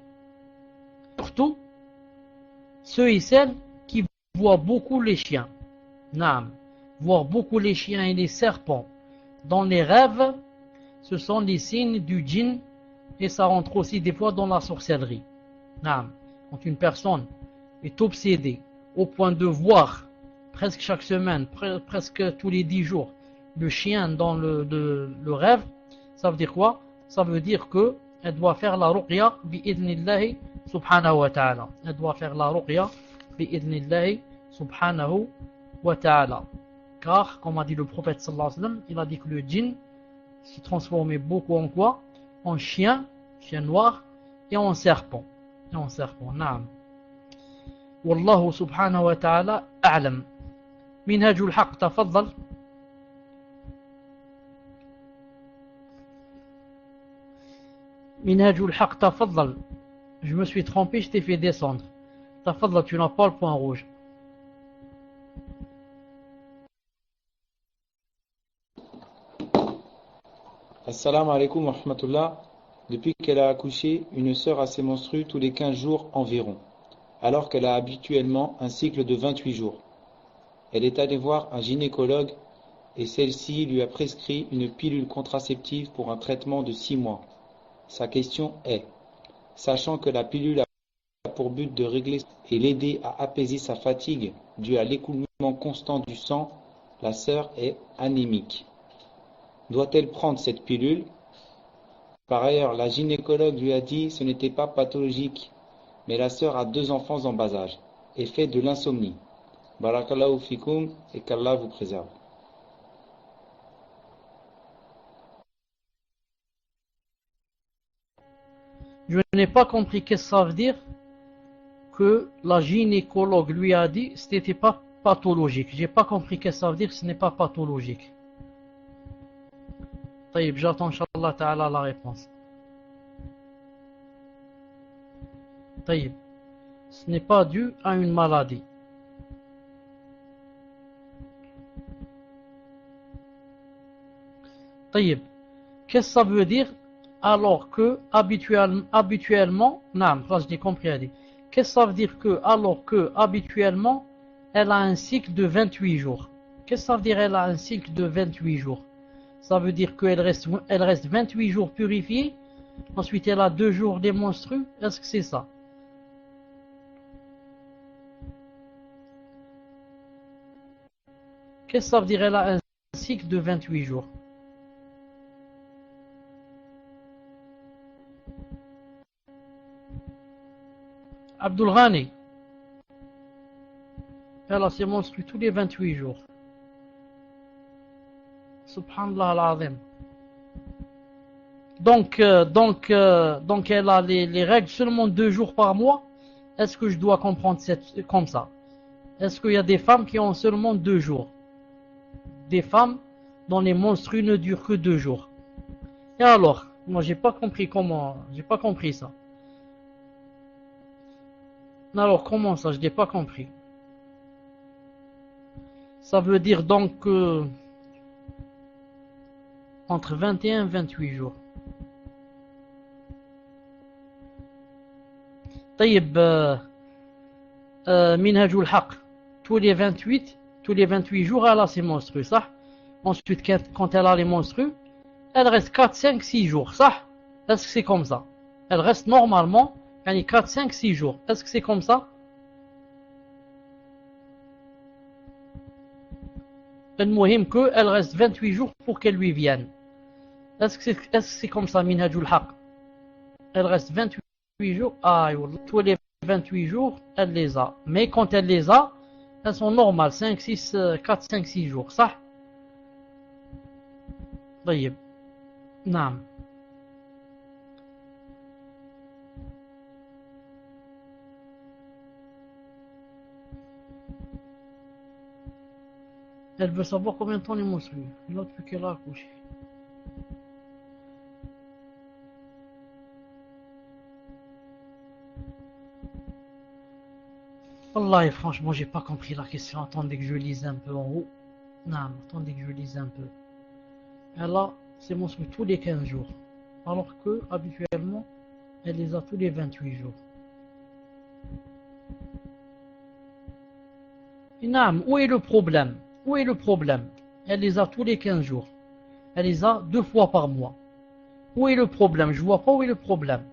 Surtout, ceux et celles qui voient beaucoup les chiens. Naam. Voir beaucoup les chiens et les serpents dans les rêves, ce sont les signes du djinn et ça rentre aussi des fois dans la sorcellerie. Naam. Quand une personne est obsédée au point de voir presque chaque semaine, presque tous les 10 jours, le chien dans le rêve, ça veut dire quoi? Ça veut dire que elle doit faire la ruqya bi'idnillahi subhanahu wa ta'ala. Elle doit faire la ruqya bi'idnillahi subhanahu wa ta'ala. Car, comme a dit le prophète sallallahu alayhi wa sallam, il a dit que le djinn se transformait beaucoup en quoi? En chien noir, et en serpent. Naam. Wallahu subhanahu wa ta'ala a'lam. Minhajul haqq, tafaddal. Minhajul haqq, tafaddal. Je me suis trompé, je t'ai fait descendre. Tafaddal, tu n'as pas le point rouge. Assalamu alaikum wa rahmatullah. Depuis qu'elle a accouché, une sœur a ses menstrues tous les 15 jours environ, alors qu'elle a habituellement un cycle de 28 jours. Elle est allée voir un gynécologue et celle-ci lui a prescrit une pilule contraceptive pour un traitement de 6 mois. Sa question est, sachant que la pilule a pour but de régler et l'aider à apaiser sa fatigue due à l'écoulement constant du sang, la sœur est anémique. Doit-elle prendre cette pilule? Par ailleurs, la gynécologue lui a dit que ce n'était pas pathologique, mais la sœur a 2 enfants en bas âge et fait de l'insomnie. Barakallahu fikoum et qu'Allah vous préserve. Je n'ai pas compris qu'est-ce que ça veut dire que la gynécologue lui a dit que ce n'était pas pathologique. J'ai pas compris qu'est-ce que ça veut dire que ce n'est pas pathologique. J'attends Inch'Allah Ta'ala la réponse. Ce n'est pas dû à une maladie. Qu'est-ce que ça veut dire alors que habituellement, non, là je l'ai compris, elle dit. Qu'est-ce que ça veut dire que alors que habituellement elle a un cycle de 28 jours? Qu'est-ce que ça veut dire elle a un cycle de 28 jours? Ça veut dire qu'elle reste 28 jours purifiée, ensuite elle a 2 jours des menstrues. Est-ce que c'est ça? Qu'est-ce que ça veut dire elle a un cycle de 28 jours? Abdul Ghani, elle a ses menstrues tous les 28 jours. Subhanallah al-Azim. Donc elle a les règles seulement 2 jours par mois. Est-ce que je dois comprendre comme ça? Est-ce qu'il y a des femmes qui ont seulement 2 jours? Des femmes dont les menstrues ne durent que 2 jours. Et alors, moi j'ai pas compris ça. Alors comment ça? Je n'ai pas compris. Ça veut dire donc que entre 21 et 28 jours. Minhajul haqq, tous les 28 jours elle a ses menstrues, ça. Ensuite quand elle a les menstrues, elle reste 4, 5, 6 jours, ça. Est-ce que c'est comme ça? Elle reste normalement 4, 5, 6 jours. Est-ce que c'est comme ça? المهم qu'elle reste 28 jours pour qu'elle lui vienne. Est-ce que c'est comme ça, Minhajul Haq? Elle reste 28 jours, tous les 28 jours, elle les a. Mais quand elle les a, elles sont normales, 5, 6, 4, 5, 6 jours, ça. طيب. نعم. Elle veut savoir combien de temps les menstrues. Là, depuis qu'elle a accouché. Wallah, et franchement, j'ai pas compris la question. Attendez que je lise un peu en haut. Non, attendez que je lise un peu. Elle a ses menstrues tous les 15 jours. Alors que, habituellement, elle les a tous les 28 jours. Et non, où est le problème? Où est le problème? Elle les a tous les 15 jours. Elle les a 2 fois par mois. Où est le problème? Je vois pas où est le problème.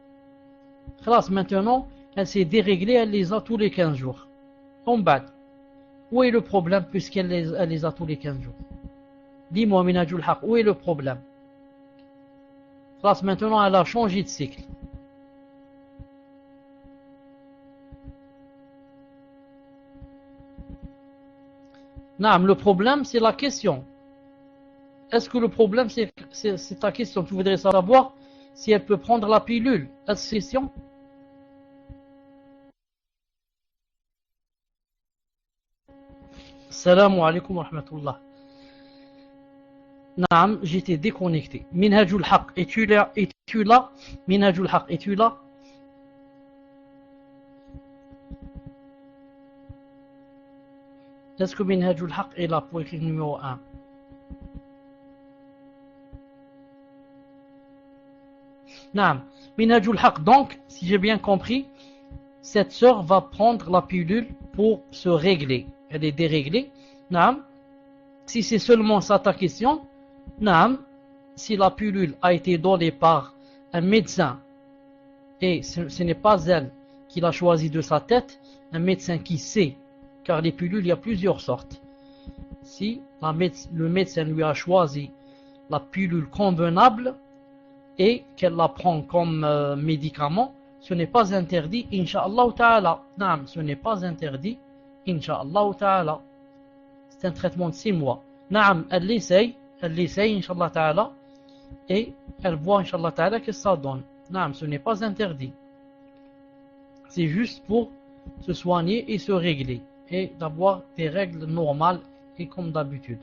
Khlas, maintenant, elle s'est déréglée, elle les a tous les 15 jours. En bas. Où est le problème puisqu'elle les a tous les 15 jours? Dis-moi, Minajul Haq, où est le problème? Khlas, maintenant, elle a changé de cycle. Non, le problème, c'est la question. Est-ce que le problème, c'est ta question? Tu voudrais savoir si elle peut prendre la pilule? Est-ce que c'est question? Salam alaikum wa rahmatullah. Naam, j'étais déconnecté. Minhajul Haq, es-tu là? Es-tu là? Minhajul Haq, es-tu là? Est-ce que Minhajul Haq est là pour écrire numéro 1? Naam, Minhajul Haq, donc, si j'ai bien compris, cette sœur va prendre la pilule pour se régler. Elle est déréglée. Naam. Si c'est seulement ça ta question, naam, si la pilule a été donnée par un médecin et ce n'est pas elle qui l'a choisi de sa tête, un médecin qui sait, car les pilules, il y a plusieurs sortes. Si le médecin lui a choisi la pilule convenable et qu'elle la prend comme médicament, ce n'est pas interdit, Inch'Allah ta'ala. Naam, ce n'est pas interdit, Inch'Allah ta'ala. C'est un traitement de 6 mois. Naam, elle l'essaye, Inch'Allah ta'ala, et elle voit, Inch'Allah ta'ala, que ça donne. Naam, ce n'est pas interdit. C'est juste pour se soigner et se régler, et d'avoir des règles normales et comme d'habitude.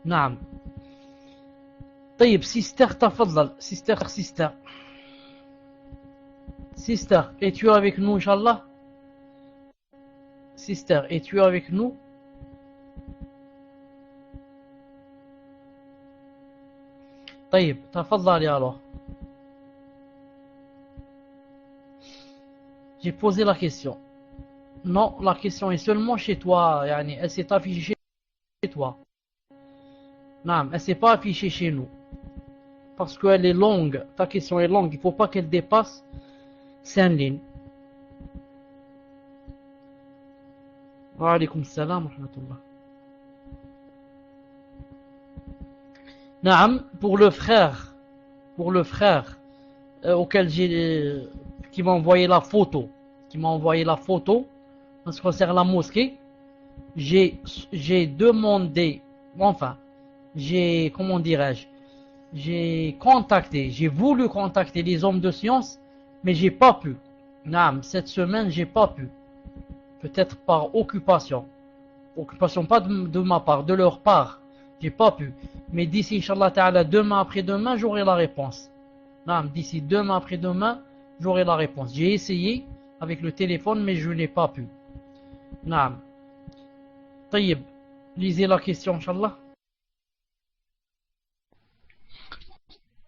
Naam. طيب, sister, tafadlal, sister. Sister, es-tu avec nous, Inch'Allah? Sister, es-tu avec nous? طيب, تفضلي alors. J'ai posé la question. Non, la question est seulement chez toi. Yani, elle s'est affichée chez toi. Non, elle s'est pas affichée chez nous. Parce qu'elle est longue. Ta question est longue. Il ne faut pas qu'elle dépasse 5 lignes. Wa alaykoum salam wa rahmatullah. Naam, pour le frère auquel qui m'a envoyé la photo, en ce qui concerne la mosquée, j'ai demandé, enfin, comment dirais-je, j'ai voulu contacter les hommes de science, mais j'ai pas pu. Naam, cette semaine, j'ai pas pu. Peut-être par occupation pas de ma part, de leur part. J'ai pas pu. Mais d'ici, Inch'Allah Ta'ala, demain après-demain, j'aurai la réponse. Non, d'ici demain après-demain, j'aurai la réponse. J'ai essayé avec le téléphone, mais je n'ai pas pu. Non. Taïb, lisez la question, Inch'Allah.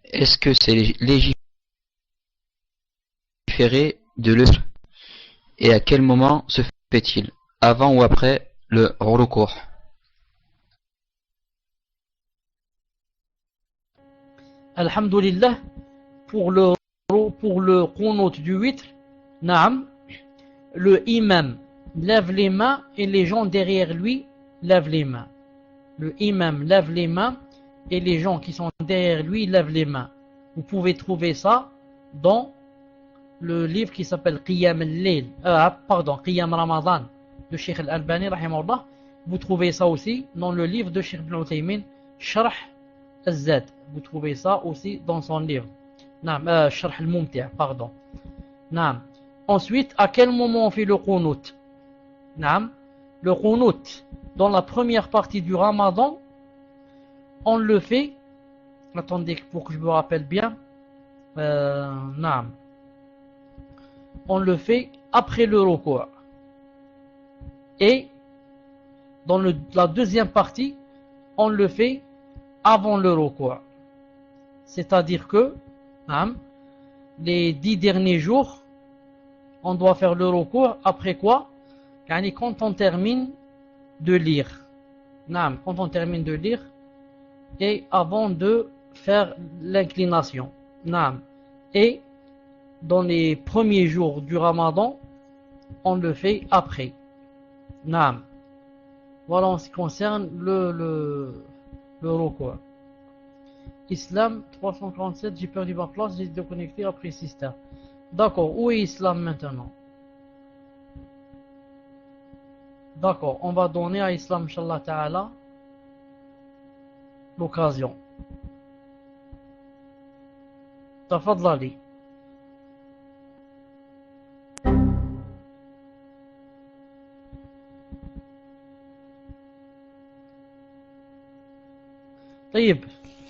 Est-ce que c'est légiféré de le et à quel moment se fait-il? Avant ou après le recours? Alhamdulillah, pour le qunut du witr, naam, le imam lève les mains et les gens derrière lui lèvent les mains. Le imam lève les mains et les gens qui sont derrière lui lèvent les mains. Vous pouvez trouver ça dans le livre qui s'appelle Qiyam al-Layl, Qiyam Ramadan de Cheikh Al-Albani rahimahullah. Vous trouvez ça aussi dans le livre de Cheikh Ibn Uthaymin, Sharh al-Zad. Vous trouvez ça aussi dans son livre. Sharh al-Mumti', pardon. Ensuite, à quel moment on fait le qunut? Le qunut, dans la première partie du Ramadan, on le fait, attendez pour que je me rappelle bien, on le fait après le ruku'. Et dans la deuxième partie, on le fait avant le ruku'. C'est-à-dire que les 10 derniers jours, on doit faire le ruku' après quoi? Quand on termine de lire. Quand on termine de lire et avant de faire l'inclination. Et dans les premiers jours du Ramadan, on le fait après. Voilà en ce qui concerne le ruku'. Islam 347, j'ai perdu ma place, j'ai déconnecté après système. D'accord, où est Islam maintenant? D'accord, on va donner à Islam, Inch'Allah Ta'ala, l'occasion. Tafadlali. Taïb,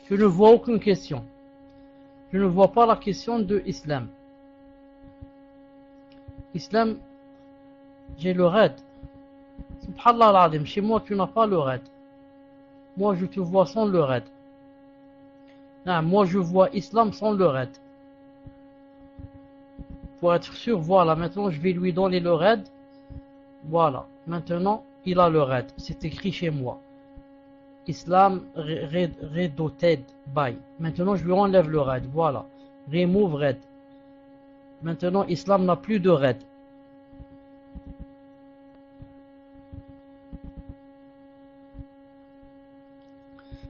je ne vois aucune question. Je ne vois pas la question de Islam. Islam, j'ai le raid. Subhanallah al-Azim, chez moi tu n'as pas le raid. Moi je te vois sans le raid. Moi je vois Islam sans le raid. Pour être sûr, voilà, maintenant je vais lui donner le raid. Voilà, maintenant il a le raid. C'est écrit chez moi. Islam redoted by. Maintenant je lui enlève le raid. Voilà, remove raid. Maintenant Islam n'a plus de raid.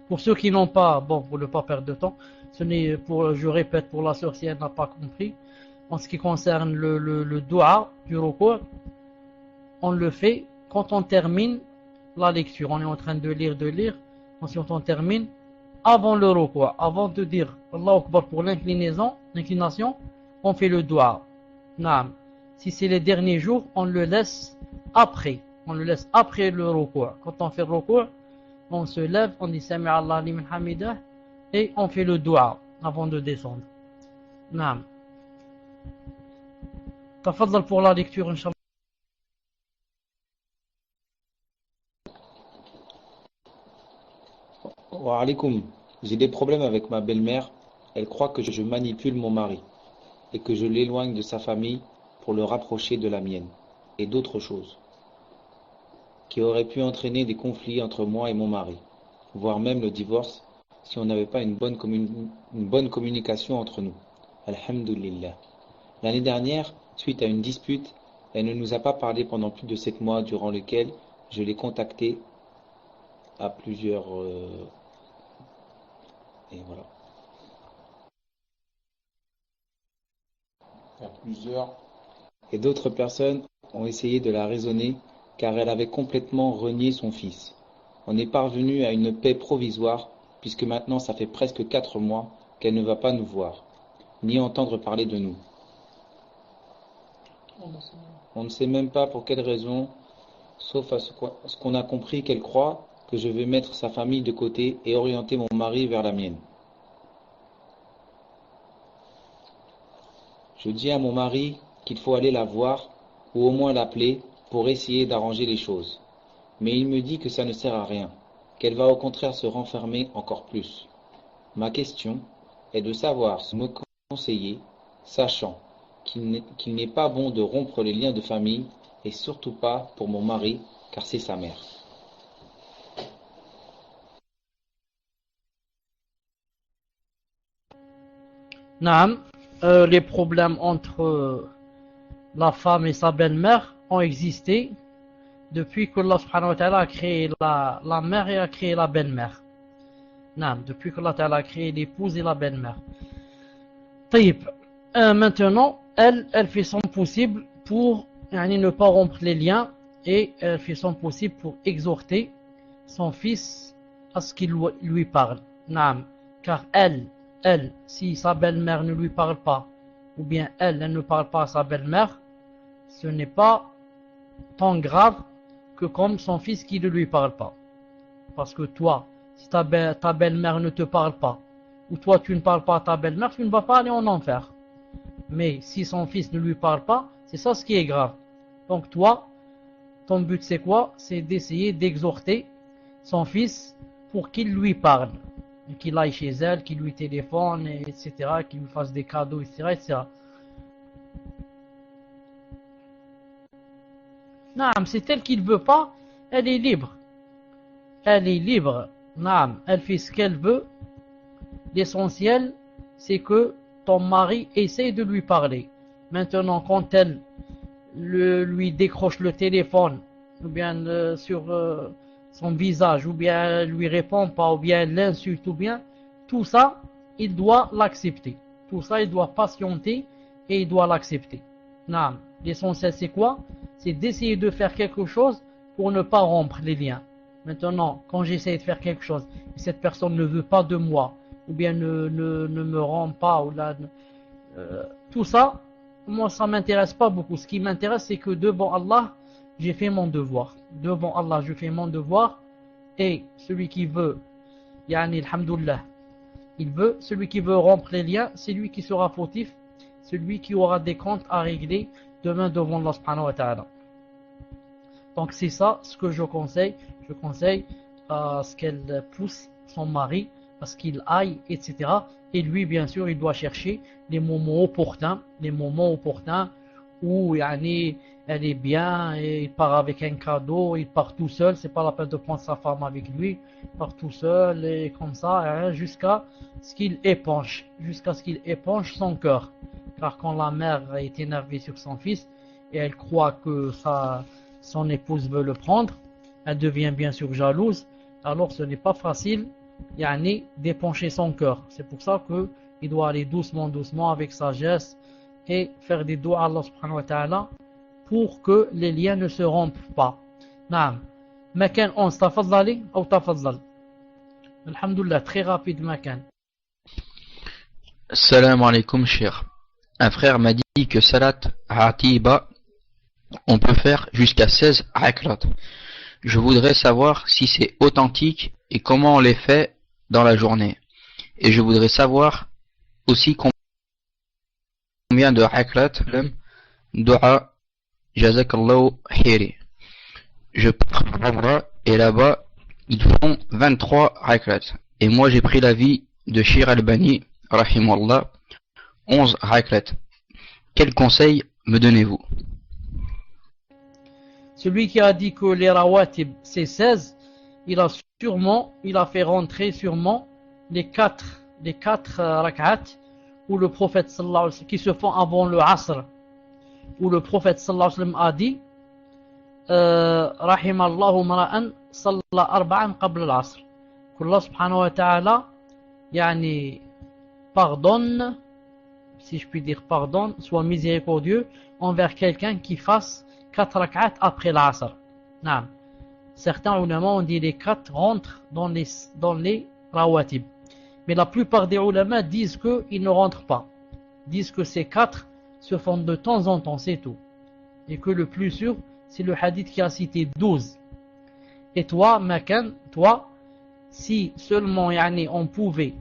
Pour ceux qui n'ont pas, bon, pour ne pas perdre de temps, ce n'est pour, je répète pour la sœur si elle n'a pas compris, en ce qui concerne le dua du ruku', on le fait quand on termine la lecture. On est en train de lire, ensuite on termine avant le ruku', avant de dire Allahu Akbar pour l'inclination, on fait le dua. Si c'est les derniers jours, on le laisse après. On le laisse après le ruku'. Quand on fait le ruku', on se lève, on dit Sami Allah liman hamidah et on fait le dua avant de descendre. Naam. Tafadhal pour la lecture, Inch'Allah. Wa alaikum. J'ai des problèmes avec ma belle-mère. Elle croit que je manipule mon mari et que je l'éloigne de sa famille pour le rapprocher de la mienne et d'autres choses qui auraient pu entraîner des conflits entre moi et mon mari, voire même le divorce si on n'avait pas une bonne communication entre nous. Alhamdulillah. L'année dernière, suite à une dispute, elle ne nous a pas parlé pendant plus de 7 mois durant lesquels je l'ai contactée à plusieurs... et voilà. Et d'autres personnes ont essayé de la raisonner car elle avait complètement renié son fils. On est parvenu à une paix provisoire puisque maintenant ça fait presque 4 mois qu'elle ne va pas nous voir, ni entendre parler de nous. On ne sait même pas pour quelle raison, sauf à ce qu'on a compris qu'elle croit que je vais mettre sa famille de côté et orienter mon mari vers la mienne. Je dis à mon mari qu'il faut aller la voir ou au moins l'appeler pour essayer d'arranger les choses. Mais il me dit que ça ne sert à rien, qu'elle va au contraire se renfermer encore plus. Ma question est de savoir ce que me conseiller, sachant qu'il n'est pas bon de rompre les liens de famille et surtout pas pour mon mari car c'est sa mère. Naam, les problèmes entre la femme et sa belle-mère ont existé depuis que Allah subhanahu wa ta'ala a créé la mère et a créé la belle-mère. Naam, depuis que Allah ta'ala a créé l'épouse et la belle-mère. Taïb, maintenant, elle fait son possible pour ne pas rompre les liens, et elle fait son possible pour exhorter son fils à ce qu'il lui parle. Naam. Car elle, si sa belle-mère ne lui parle pas, ou bien elle ne parle pas à sa belle-mère, ce n'est pas tant grave que comme son fils qui ne lui parle pas. Parce que toi, si ta belle-mère ne te parle pas, ou toi tu ne parles pas à ta belle-mère, tu ne vas pas aller en enfer. Mais si son fils ne lui parle pas, c'est ça ce qui est grave. Donc toi, ton but c'est quoi? C'est d'essayer d'exhorter son fils pour qu'il lui parle. Qu'il aille chez elle, qu'il lui téléphone, etc., qu'il lui fasse des cadeaux, etc., etc. Naam, c'est elle qui ne veut pas, elle est libre. Elle est libre. Naam, elle fait ce qu'elle veut. L'essentiel, c'est que ton mari essaye de lui parler. Maintenant, quand elle lui décroche le téléphone, ou bien sur son visage, ou bien elle lui répond pas, ou bien elle l'insulte, ou bien tout ça, il doit l'accepter. Tout ça, il doit patienter et il doit l'accepter. Naam, l'essentiel c'est quoi? C'est d'essayer de faire quelque chose pour ne pas rompre les liens. Maintenant, quand j'essaie de faire quelque chose, et cette personne ne veut pas de moi, ou bien ne me rend pas, ou là, tout ça, moi ça m'intéresse pas beaucoup. Ce qui m'intéresse, c'est que devant Allah, j'ai fait mon devoir. Devant Allah, je fais mon devoir, et celui qui veut, alhamdoulilah, il veut, celui qui veut rompre les liens, c'est lui qui sera fautif, celui qui aura des comptes à régler demain devant Allah subhanahu wa ta'ala. Donc c'est ça ce que je conseille. Je conseille à ce qu'elle pousse son mari à ce qu'il aille, etc. Et lui, bien sûr, il doit chercher les moments opportuns où elle est bien, et il part avec un cadeau, il part tout seul, c'est pas la peine de prendre sa femme avec lui, il part tout seul et comme ça, jusqu'à ce qu'il épanche son cœur. Car quand la mère est énervée sur son fils et elle croit que son épouse veut le prendre, elle devient bien sûr jalouse, alors ce n'est pas facile d'épancher son cœur. C'est pour ça qu'il doit aller doucement avec sagesse et faire des doigts à Allah subhanahu wa ta'ala pour que les liens ne se rompent pas. Naam. Makan 11, tafadlali ou tafadlal. Alhamdulillah, très rapide Makan. Salam alaikum, cher. Un frère m'a dit que Salat Atiba, on peut faire jusqu'à 16 raklat. Je voudrais savoir si c'est authentique et comment on les fait dans la journée. Et je voudrais savoir aussi combien de raklat dua jazakallahu khiri. Je pars à et là-bas ils font 23 raklat. Et moi j'ai pris l'avis de Shir Albani rahimallah, 11 raklat. Quel conseil me donnez-vous? Celui qui a dit que les rawatib c'est 16, il a fait rentrer sûrement les 4 rak'at où le prophète sallallahu alayhi wa sallam, qui se font avant le asr, où le prophète sallallahu alayhi wa sallam a dit rahimallahu mara'an salla arba'an qabla al-asr, qu'Allah subhanahu wa ta'ala pardonne, si je puis dire pardonne, soit miséricordieux envers quelqu'un qui fasse 4 rak'at après l'asr. Certains ulama ont dit les 4 rentrent dans les rawatib. Mais la plupart des ulama disent qu'ils ne rentrent pas. Disent que ces 4 se font de temps en temps, c'est tout. Et que le plus sûr, c'est le hadith qui a cité 12. Et toi, Makan, si seulement on pouvait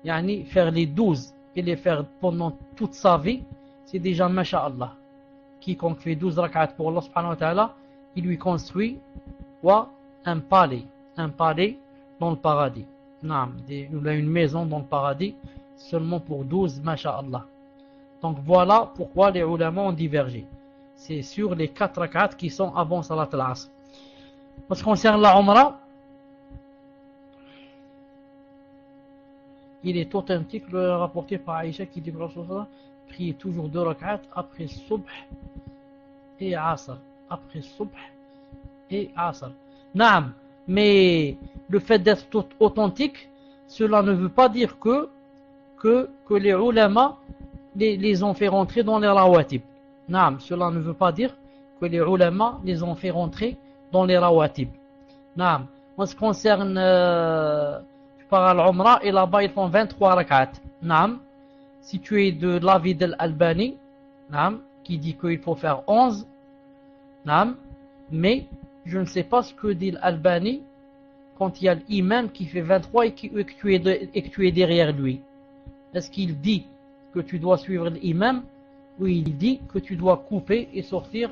faire les 12 et les faire pendant toute sa vie, c'est déjà masha'Allah. Quiconque fait 12 rak'at pour Allah subhanahu wa ta'ala, il lui construit un palais dans le paradis. Il a une maison dans le paradis seulement pour 12, masha'Allah. Donc voilà pourquoi les ulama ont divergé. C'est sur les 4 rak'at qui sont avant salat al-asr. En ce qui concerne la umrah, il est authentique, le rapporté par Aïcha qui dit que Rasulullah priait toujours 2 rak'at après subh et asr. Après subh et asr. Naam, mais le fait d'être authentique, cela ne veut pas dire que les ulama les ont fait rentrer dans les rawatib. Naam, cela ne veut pas dire que les ulama les ont fait rentrer dans les rawatib. Naam, en ce qui concerne tu pars à l'Umrah et là-bas ils font 23 rak'at. Naam, si tu es de l'avis de l'Albani, naam, qui dit qu'il faut faire 11, naam, mais je ne sais pas ce que dit l'Albani quand il y a l'imam qui fait 23 et que tu es derrière lui. Est-ce qu'il dit que tu dois suivre l'imam ou il dit que tu dois couper et sortir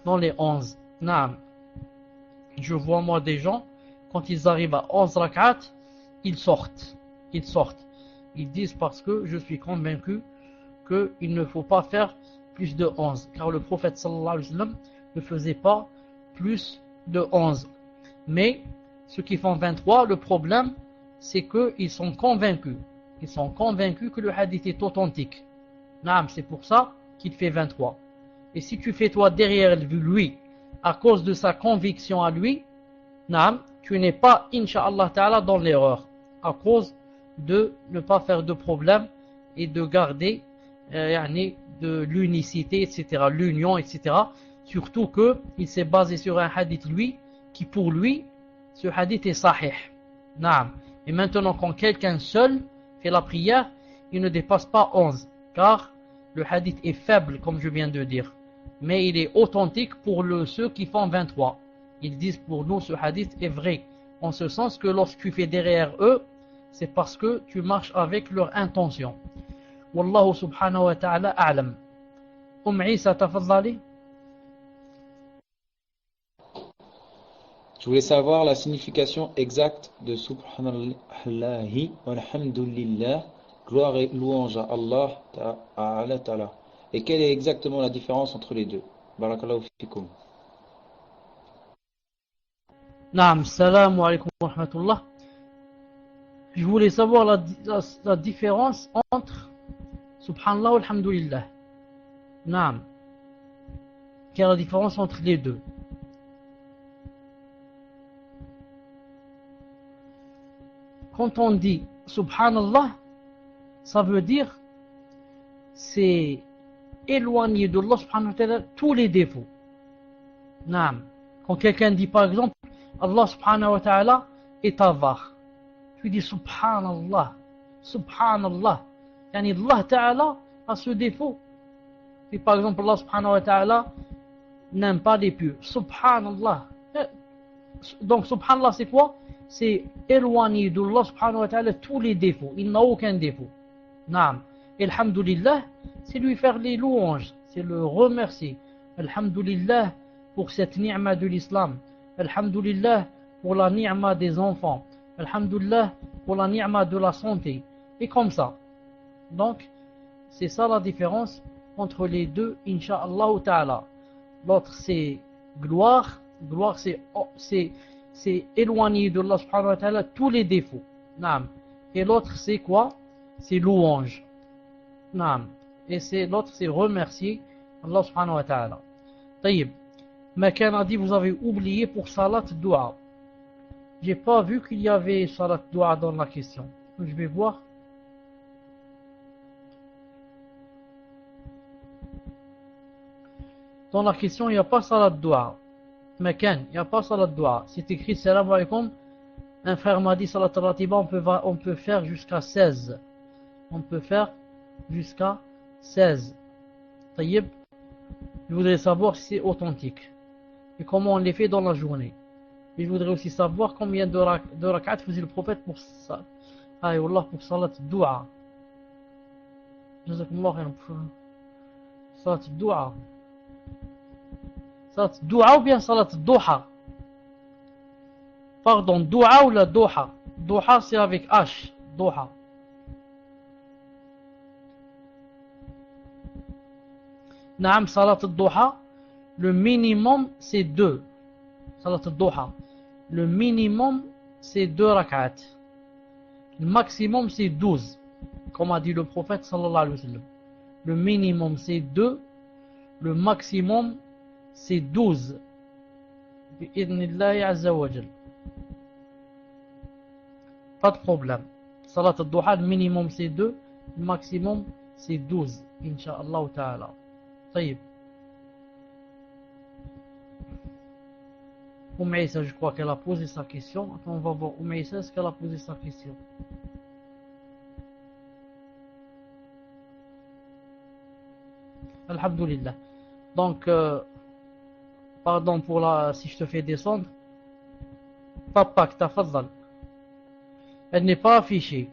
dans les 11? Naam. Je vois moi des gens, quand ils arrivent à 11 rak'at, ils sortent. Ils disent parce que je suis convaincu qu'il ne faut pas faire plus de 11. Car le prophète sallallahu alayhi wa sallam ne faisait pas plus de 11. Mais ceux qui font 23, le problème, c'est qu'ils sont convaincus. Ils sont convaincus que le hadith est authentique. Naam, c'est pour ça qu'il fait 23. Et si tu fais toi derrière lui, à cause de sa conviction à lui, naam, tu n'es pas, incha'Allah ta'ala, dans l'erreur. À cause de ne pas faire de problème et de garder de l'unicité, etc., l'union, etc. Surtout qu'il s'est basé sur un hadith, lui, qui pour lui, ce hadith est sahih. Naam. Et maintenant, quand quelqu'un seul fait la prière, il ne dépasse pas 11, car le hadith est faible, comme je viens de dire. Mais il est authentique pour ceux qui font 23. Ils disent pour nous, ce hadith est vrai, en ce sens que lorsque tu fais derrière eux, c'est parce que tu marches avec leur intention. Wallahu subhanahu wa ta'ala a'lam. Isa, tafaddali. Je voulais savoir la signification exacte de Subhanallahi walhamdulillah, gloire et louange à Allah Ta'ala. Et quelle est exactement la différence entre les deux? Barakallahu fikum. Naam, salam alaykum wa rahmatullah. Je voulais savoir la différence entre Subhanallah wa alhamdulillah. Naam. Quelle est la différence entre les deux? Quand on dit Subhanallah, ça veut dire c'est éloigner de Allah subhanahu wa ta'ala tous les défauts. Naam. Quand quelqu'un dit par exemple Allah subhanahu wa ta'ala est avare, tu dis Subhanallah, Subhanallah. Yani Allah ta'ala a ce défaut. Si par exemple Allah subhanahu wa ta'ala n'aime pas les purs, Subhanallah. Donc Subhanallah c'est quoi? C'est éloigner d'Allah subhanahu wa ta'ala tous les défauts. Il n'a aucun défaut. Naam. Et alhamdulillah, c'est lui faire les louanges, c'est le remercier. Alhamdulillah pour cette ni'ma de l'islam. Alhamdulillah pour la ni'ma des enfants. Alhamdulillah pour la ni'ma de la santé. Et comme ça. Donc, c'est ça la différence entre les deux, incha'Allah ta'ala. L'autre c'est gloire. Gloire c'est éloigner de Allah subhanahu wa ta'ala tous les défauts. Naam. Et l'autre c'est quoi? C'est louange. Naam. Et l'autre c'est remercier Allah subhanahu wa ta'ala. Taïb. Makan a dit vous avez oublié pour salat dua. J'ai pas vu qu'il y avait salat dua dans la question. Je vais voir. Dans la question, il n'y a pas salat dua. Makan, il n'y a pas salat dua. C'est écrit salam alaykoum. Un frère m'a dit salat ratiba, on peut faire jusqu'à 16. On peut faire jusqu'à 16. Taïb. Je voudrais savoir si c'est authentique. Et comment on les fait dans la journée. Et je voudrais aussi savoir combien de rak'at faisait le prophète pour ça. Aïe, Wallah, pour salat dua. Jazakumullah khairan pour salat dua. Salat dua ou bien salat duha? Pardon, dua ou la duha? Duha c'est avec H. Duha. Naam, salat duha. Le minimum c'est 2. Salat duha. Le minimum c'est 2 rak'at. Le maximum c'est 12. Comme a dit le prophète sallallahu alayhi wa sallam. Le minimum c'est 2. Le maximum c'est 12. Bi'idnillahi azza wa jal. Pas de problème. Salat al-duha, le minimum c'est 2. Le maximum c'est 12, Inch'Allah ta'ala. طيب. Issa, je crois qu'elle a posé sa question. Attends, on va voir Issa, est-ce qu'elle a posé sa question? Alhamdulillah. Donc, pardon pour si je te fais descendre. Papa, tafaddal. Elle n'est pas affichée.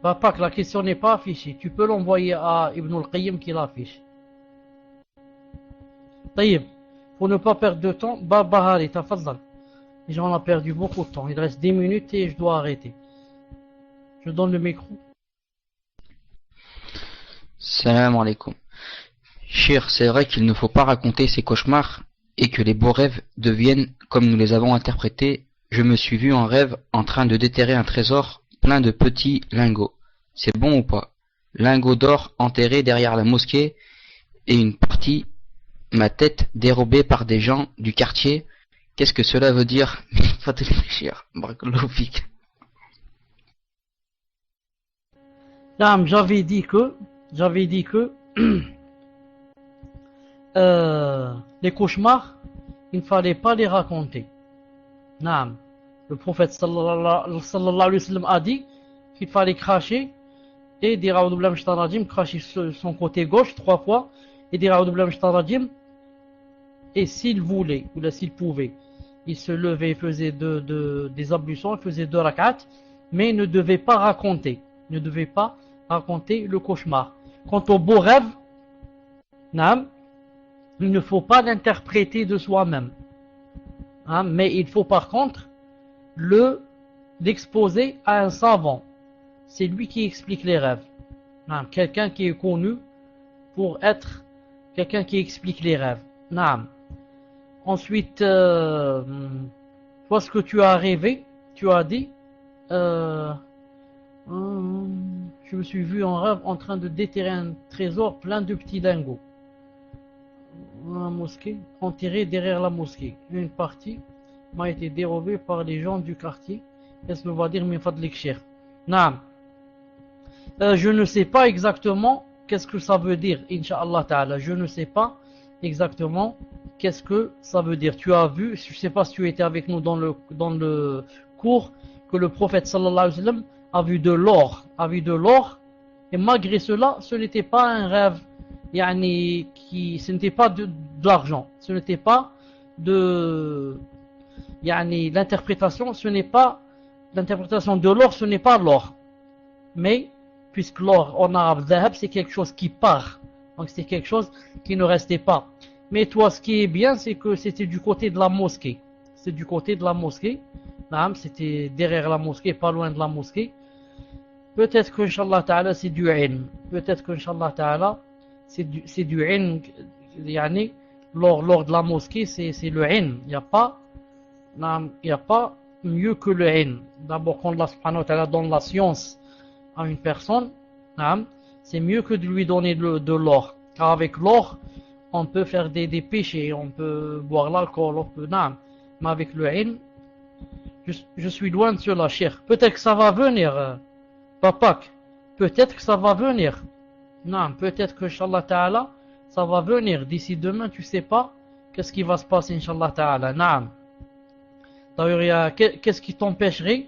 Papa, la question n'est pas affichée. Tu peux l'envoyer à Ibn al-Qayyim qui l'affiche. Taïb. Pour ne pas perdre de temps, Bahari, tafaddal. Déjà, on a perdu beaucoup de temps. Il reste 10 minutes et je dois arrêter. Je donne le micro. Salam alaikum. Cheikh, c'est vrai qu'il ne faut pas raconter ces cauchemars et que les beaux rêves deviennent comme nous les avons interprétés. Je me suis vu en rêve en train de déterrer un trésor plein de petits lingots. C'est bon ou pas? Lingots d'or enterrés derrière la mosquée et une partie, ma tête dérobée par des gens du quartier. Qu'est-ce que cela veut dire? Faut réfléchir. J'avais dit que les cauchemars, il ne fallait pas les raconter. Le prophète sallallahu alayhi wa sallam a dit qu'il fallait cracher et dire A'udhu billahi minash shaitanir rajim, cracher son côté gauche 3 fois et dire A'udhu billahi minash shaitanir rajim. Et s'il voulait ou s'il pouvait, il se levait, il faisait des ablutions, il faisait 2 rak'at, mais il ne devait pas raconter. Il ne devait pas raconter le cauchemar. Quant au beau rêve, il ne faut pas l'interpréter de soi-même. Mais il faut par contre l'exposer à un savant. C'est lui qui explique les rêves. Quelqu'un qui est connu pour être quelqu'un qui explique les rêves. Ensuite, toi ce que tu as rêvé, tu as dit je me suis vu en rêve en train de déterrer un trésor plein de petits lingots. La mosquée, enterré derrière la mosquée. Une partie m'a été dérobée par les gens du quartier. Qu'est-ce que va dire min fadlik cheikh? Je ne sais pas exactement qu'est-ce que ça veut dire, Inch'Allah ta'ala. Je ne sais pas exactement qu'est-ce que ça veut dire. Tu as vu, je ne sais pas si tu étais avec nous dans le cours, que le prophète sallallahu alayhi wa sallam a vu de l'or, et malgré cela, ce n'était pas un rêve, ce n'était pas de l'argent, ce n'était pas l'interprétation, l'interprétation de l'or, ce n'est pas l'or. Mais, puisque l'or en arabe, dhahab, c'est quelque chose qui part, donc c'est quelque chose qui ne restait pas. Mais toi, ce qui est bien, c'est que c'était du côté de la mosquée. C'est du côté de la mosquée. C'était derrière la mosquée, pas loin de la mosquée. Peut-être que, Inch'Allah ta'ala, c'est du ilm. Peut-être que, Inch'Allah ta'ala, c'est du ilm. Lors de la mosquée, c'est le ilm. Il n'y a pas mieux que le ilm. D'abord, quand Allah subhanahu wa ta'ala donne la science à une personne, c'est mieux que de lui donner de l'or. Car avec l'or, on peut faire des péchés, on peut boire l'alcool, mais avec le ilm, je suis loin de cela, cher. Peut-être que ça va venir, Papak. Peut-être que ça va venir. Peut-être que, Inch'Allah ta'ala, ça va venir. D'ici demain, tu sais pas qu'est-ce qui va se passer, Inch'Allah ta'ala. D'ailleurs, qu'est-ce qui t'empêcherait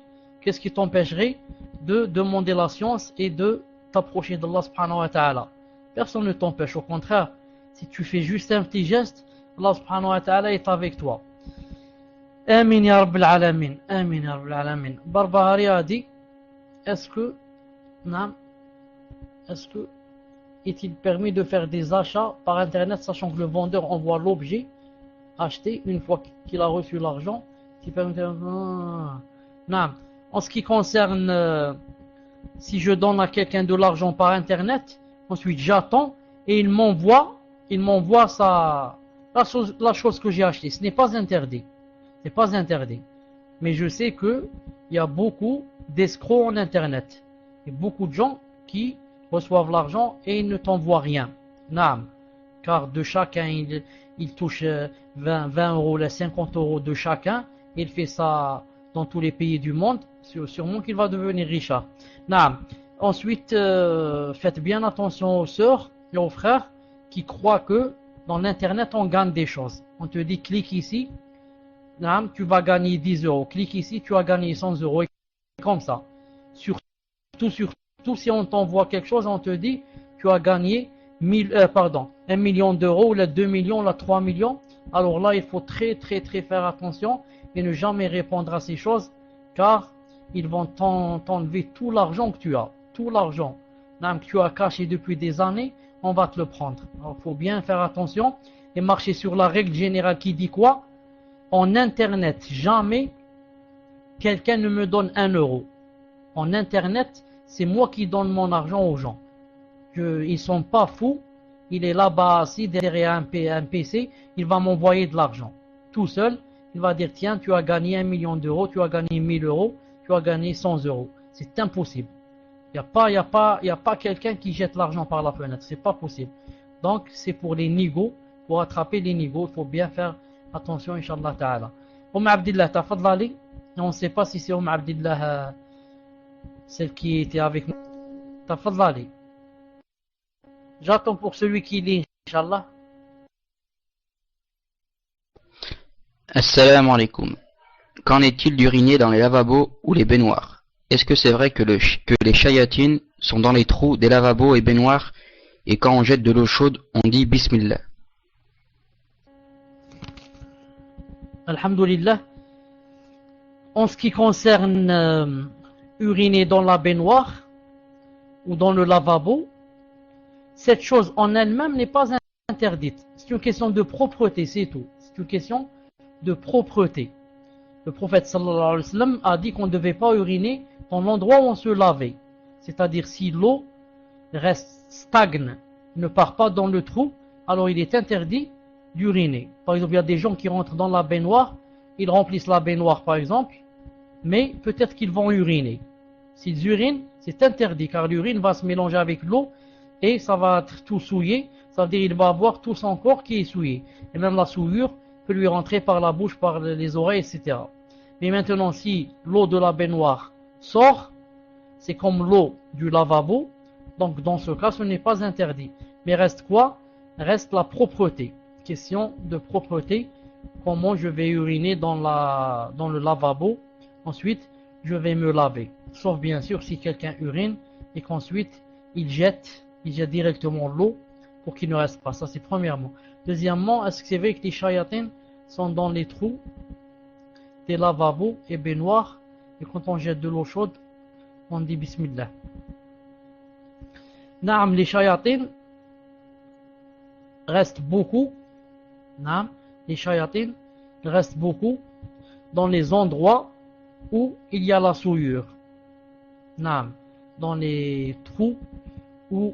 de demander la science et de t'approcher d'Allah subhanahu wa ta'ala? Personne ne t'empêche. Au contraire, si tu fais juste un petit geste, Allah subhanahu wa ta'ala est avec toi. Amin ya Rabbil Alamin. Amin ya Rabbil Alamin. Barbahari a dit, est-ce que est-il permis de faire des achats par internet, sachant que le vendeur envoie l'objet acheté une fois qu'il a reçu l'argent? En ce qui concerne, si je donne à quelqu'un de l'argent par internet, ensuite j'attends et il m'envoie la chose que j'ai achetée. Ce n'est pas interdit. C'est pas interdit. Mais je sais que il y a beaucoup d'escrocs en internet. Il y a beaucoup de gens qui reçoivent l'argent et ils ne t'envoient rien. Car de chacun, il touche 20 euros, les 50 euros de chacun. Il fait ça dans tous les pays du monde. Sûrement qu'il va devenir riche. Ensuite, faites bien attention aux sœurs et aux frères qui croient que dans l'internet on gagne des choses. On te dit clique ici, tu vas gagner 10 euros. Clique ici, tu vas gagner 100 euros. Et comme ça. Surtout si on t'envoie quelque chose, on te dit tu as gagné 1 million d'euros, ou là 2 millions, ou là 3 millions. Alors là, il faut très faire attention et ne jamais répondre à ces choses, car ils vont t'enlever tout l'argent que tu as. Tout l'argent que tu as caché depuis des années, on va te le prendre. Alors il faut bien faire attention et marcher sur la règle générale qui dit quoi? En internet, jamais quelqu'un ne me donne 1 euro. En internet, c'est moi qui donne mon argent aux gens. Ils sont pas fous. Il est là-bas assis derrière un PC, il va m'envoyer de l'argent. Tout seul, il va dire tiens, tu as gagné 1 million d'euros, tu as gagné 1000 euros, tu as gagné 100 euros. C'est impossible. Il n'y a pas quelqu'un qui jette l'argent par la fenêtre. C'est pas possible. Donc, c'est pour les nigauds. Pour attraper les nigauds, il faut bien faire attention, Inch'Allah Ta'ala. Abdillah, tafadlali. On ne sait pas si c'est Abdillah, celle qui était avec nous. Tafadlali. J'attends pour celui qui lit, Inch'Allah. Assalamu alaikum. Qu'en est-il d'uriner dans les lavabos ou les baignoires? Est-ce que c'est vrai que les shayatines sont dans les trous des lavabos et baignoires, et quand on jette de l'eau chaude, on dit Bismillah? Alhamdulillah. En ce qui concerne uriner dans la baignoire ou dans le lavabo, cette chose en elle-même n'est pas interdite. C'est une question de propreté, c'est tout. C'est une question de propreté. Le prophète sallallahu alayhi wa sallam a dit qu'on ne devait pas uriner dans l'endroit où on se lavait. C'est-à-dire si l'eau stagne, ne part pas dans le trou, alors il est interdit d'uriner. Par exemple, il y a des gens qui rentrent dans la baignoire, ils remplissent la baignoire par exemple, mais peut-être qu'ils vont uriner. S'ils urinent, c'est interdit, car l'urine va se mélanger avec l'eau et ça va être tout souillé. Ça veut dire qu'il va avoir tout son corps qui est souillé. Et même la souillure peut lui rentrer par la bouche, par les oreilles, etc. Mais maintenant, si l'eau de la baignoire sort, c'est comme l'eau du lavabo. Donc dans ce cas, ce n'est pas interdit. Mais reste quoi? Reste la propreté. Question de propreté. Comment je vais uriner dans le lavabo? Ensuite, je vais me laver. Sauf bien sûr si quelqu'un urine et qu'ensuite il jette directement l'eau pour qu'il ne reste pas. Ça c'est premièrement. Deuxièmement, est-ce que c'est vrai que les shayatines sont dans les trous des lavabos et baignoires, et quand on jette de l'eau chaude, on dit Bismillah? Naam, les shayatines restent beaucoup. Naam, les shayatines restent beaucoup dans les endroits où il y a la souillure. Naam, dans les trous où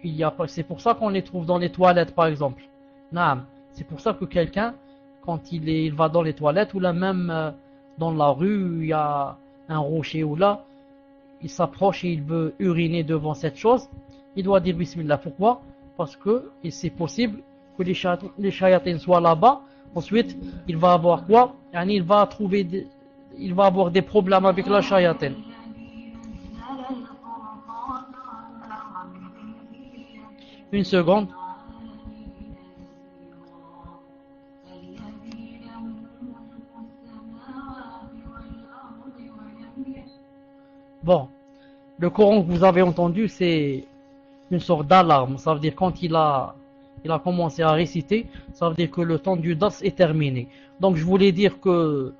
il y a pas. C'est pour ça qu'on les trouve dans les toilettes par exemple. Naam, c'est pour ça que quelqu'un, quand il va dans les toilettes, ou là même dans la rue, il y a un rocher, ou là, il s'approche et il veut uriner devant cette chose, il doit dire Bismillah. Pourquoi? Parce que c'est possible que les shayatines soient là-bas. Ensuite, il va avoir quoi? Il va avoir des problèmes avec la shayatine. Une seconde. Bon, le Coran que vous avez entendu, c'est une sorte d'alarme. Ça veut dire quand il a commencé à réciter, ça veut dire que le temps du dars est terminé. Donc je voulais dire que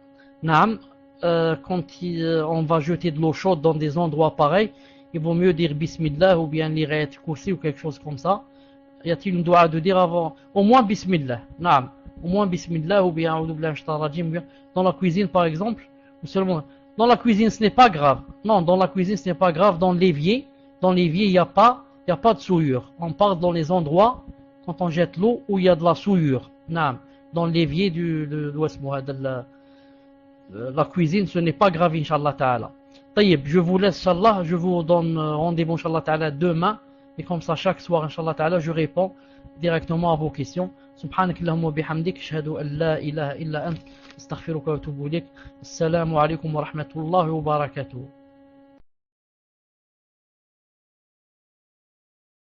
naam, quand on va jeter de l'eau chaude dans des endroits pareils, il vaut mieux dire Bismillah ou bien lire Ayat Kursi ou quelque chose comme ça. Y a-t-il une doua de dire avant? Au moins Bismillah. Naam. Au moins Bismillah ou bien dans la cuisine par exemple, ou seulement dans la cuisine ce n'est pas grave. Non, dans la cuisine ce n'est pas grave. Dans l'évier il n'y a pas de souillure. On parle dans les endroits quand on jette l'eau où il y a de la souillure. Naam. Dans l'évier de la cuisine, ce n'est pas grave, Inch'Allah Ta'ala. Taïb, je vous laisse, Inch'Allah, je vous donne rendez-vous, Inch'Allah Ta'ala, demain. Et comme ça, chaque soir, Inch'Allah Ta'ala, je réponds directement à vos questions. Subhanak Allahumma bihamdik, ashhadu an la ilaha illa ant, astaghfiruka wa atubu ilayk. Assalamu alaikum wa rahmatullahi wa barakatuh.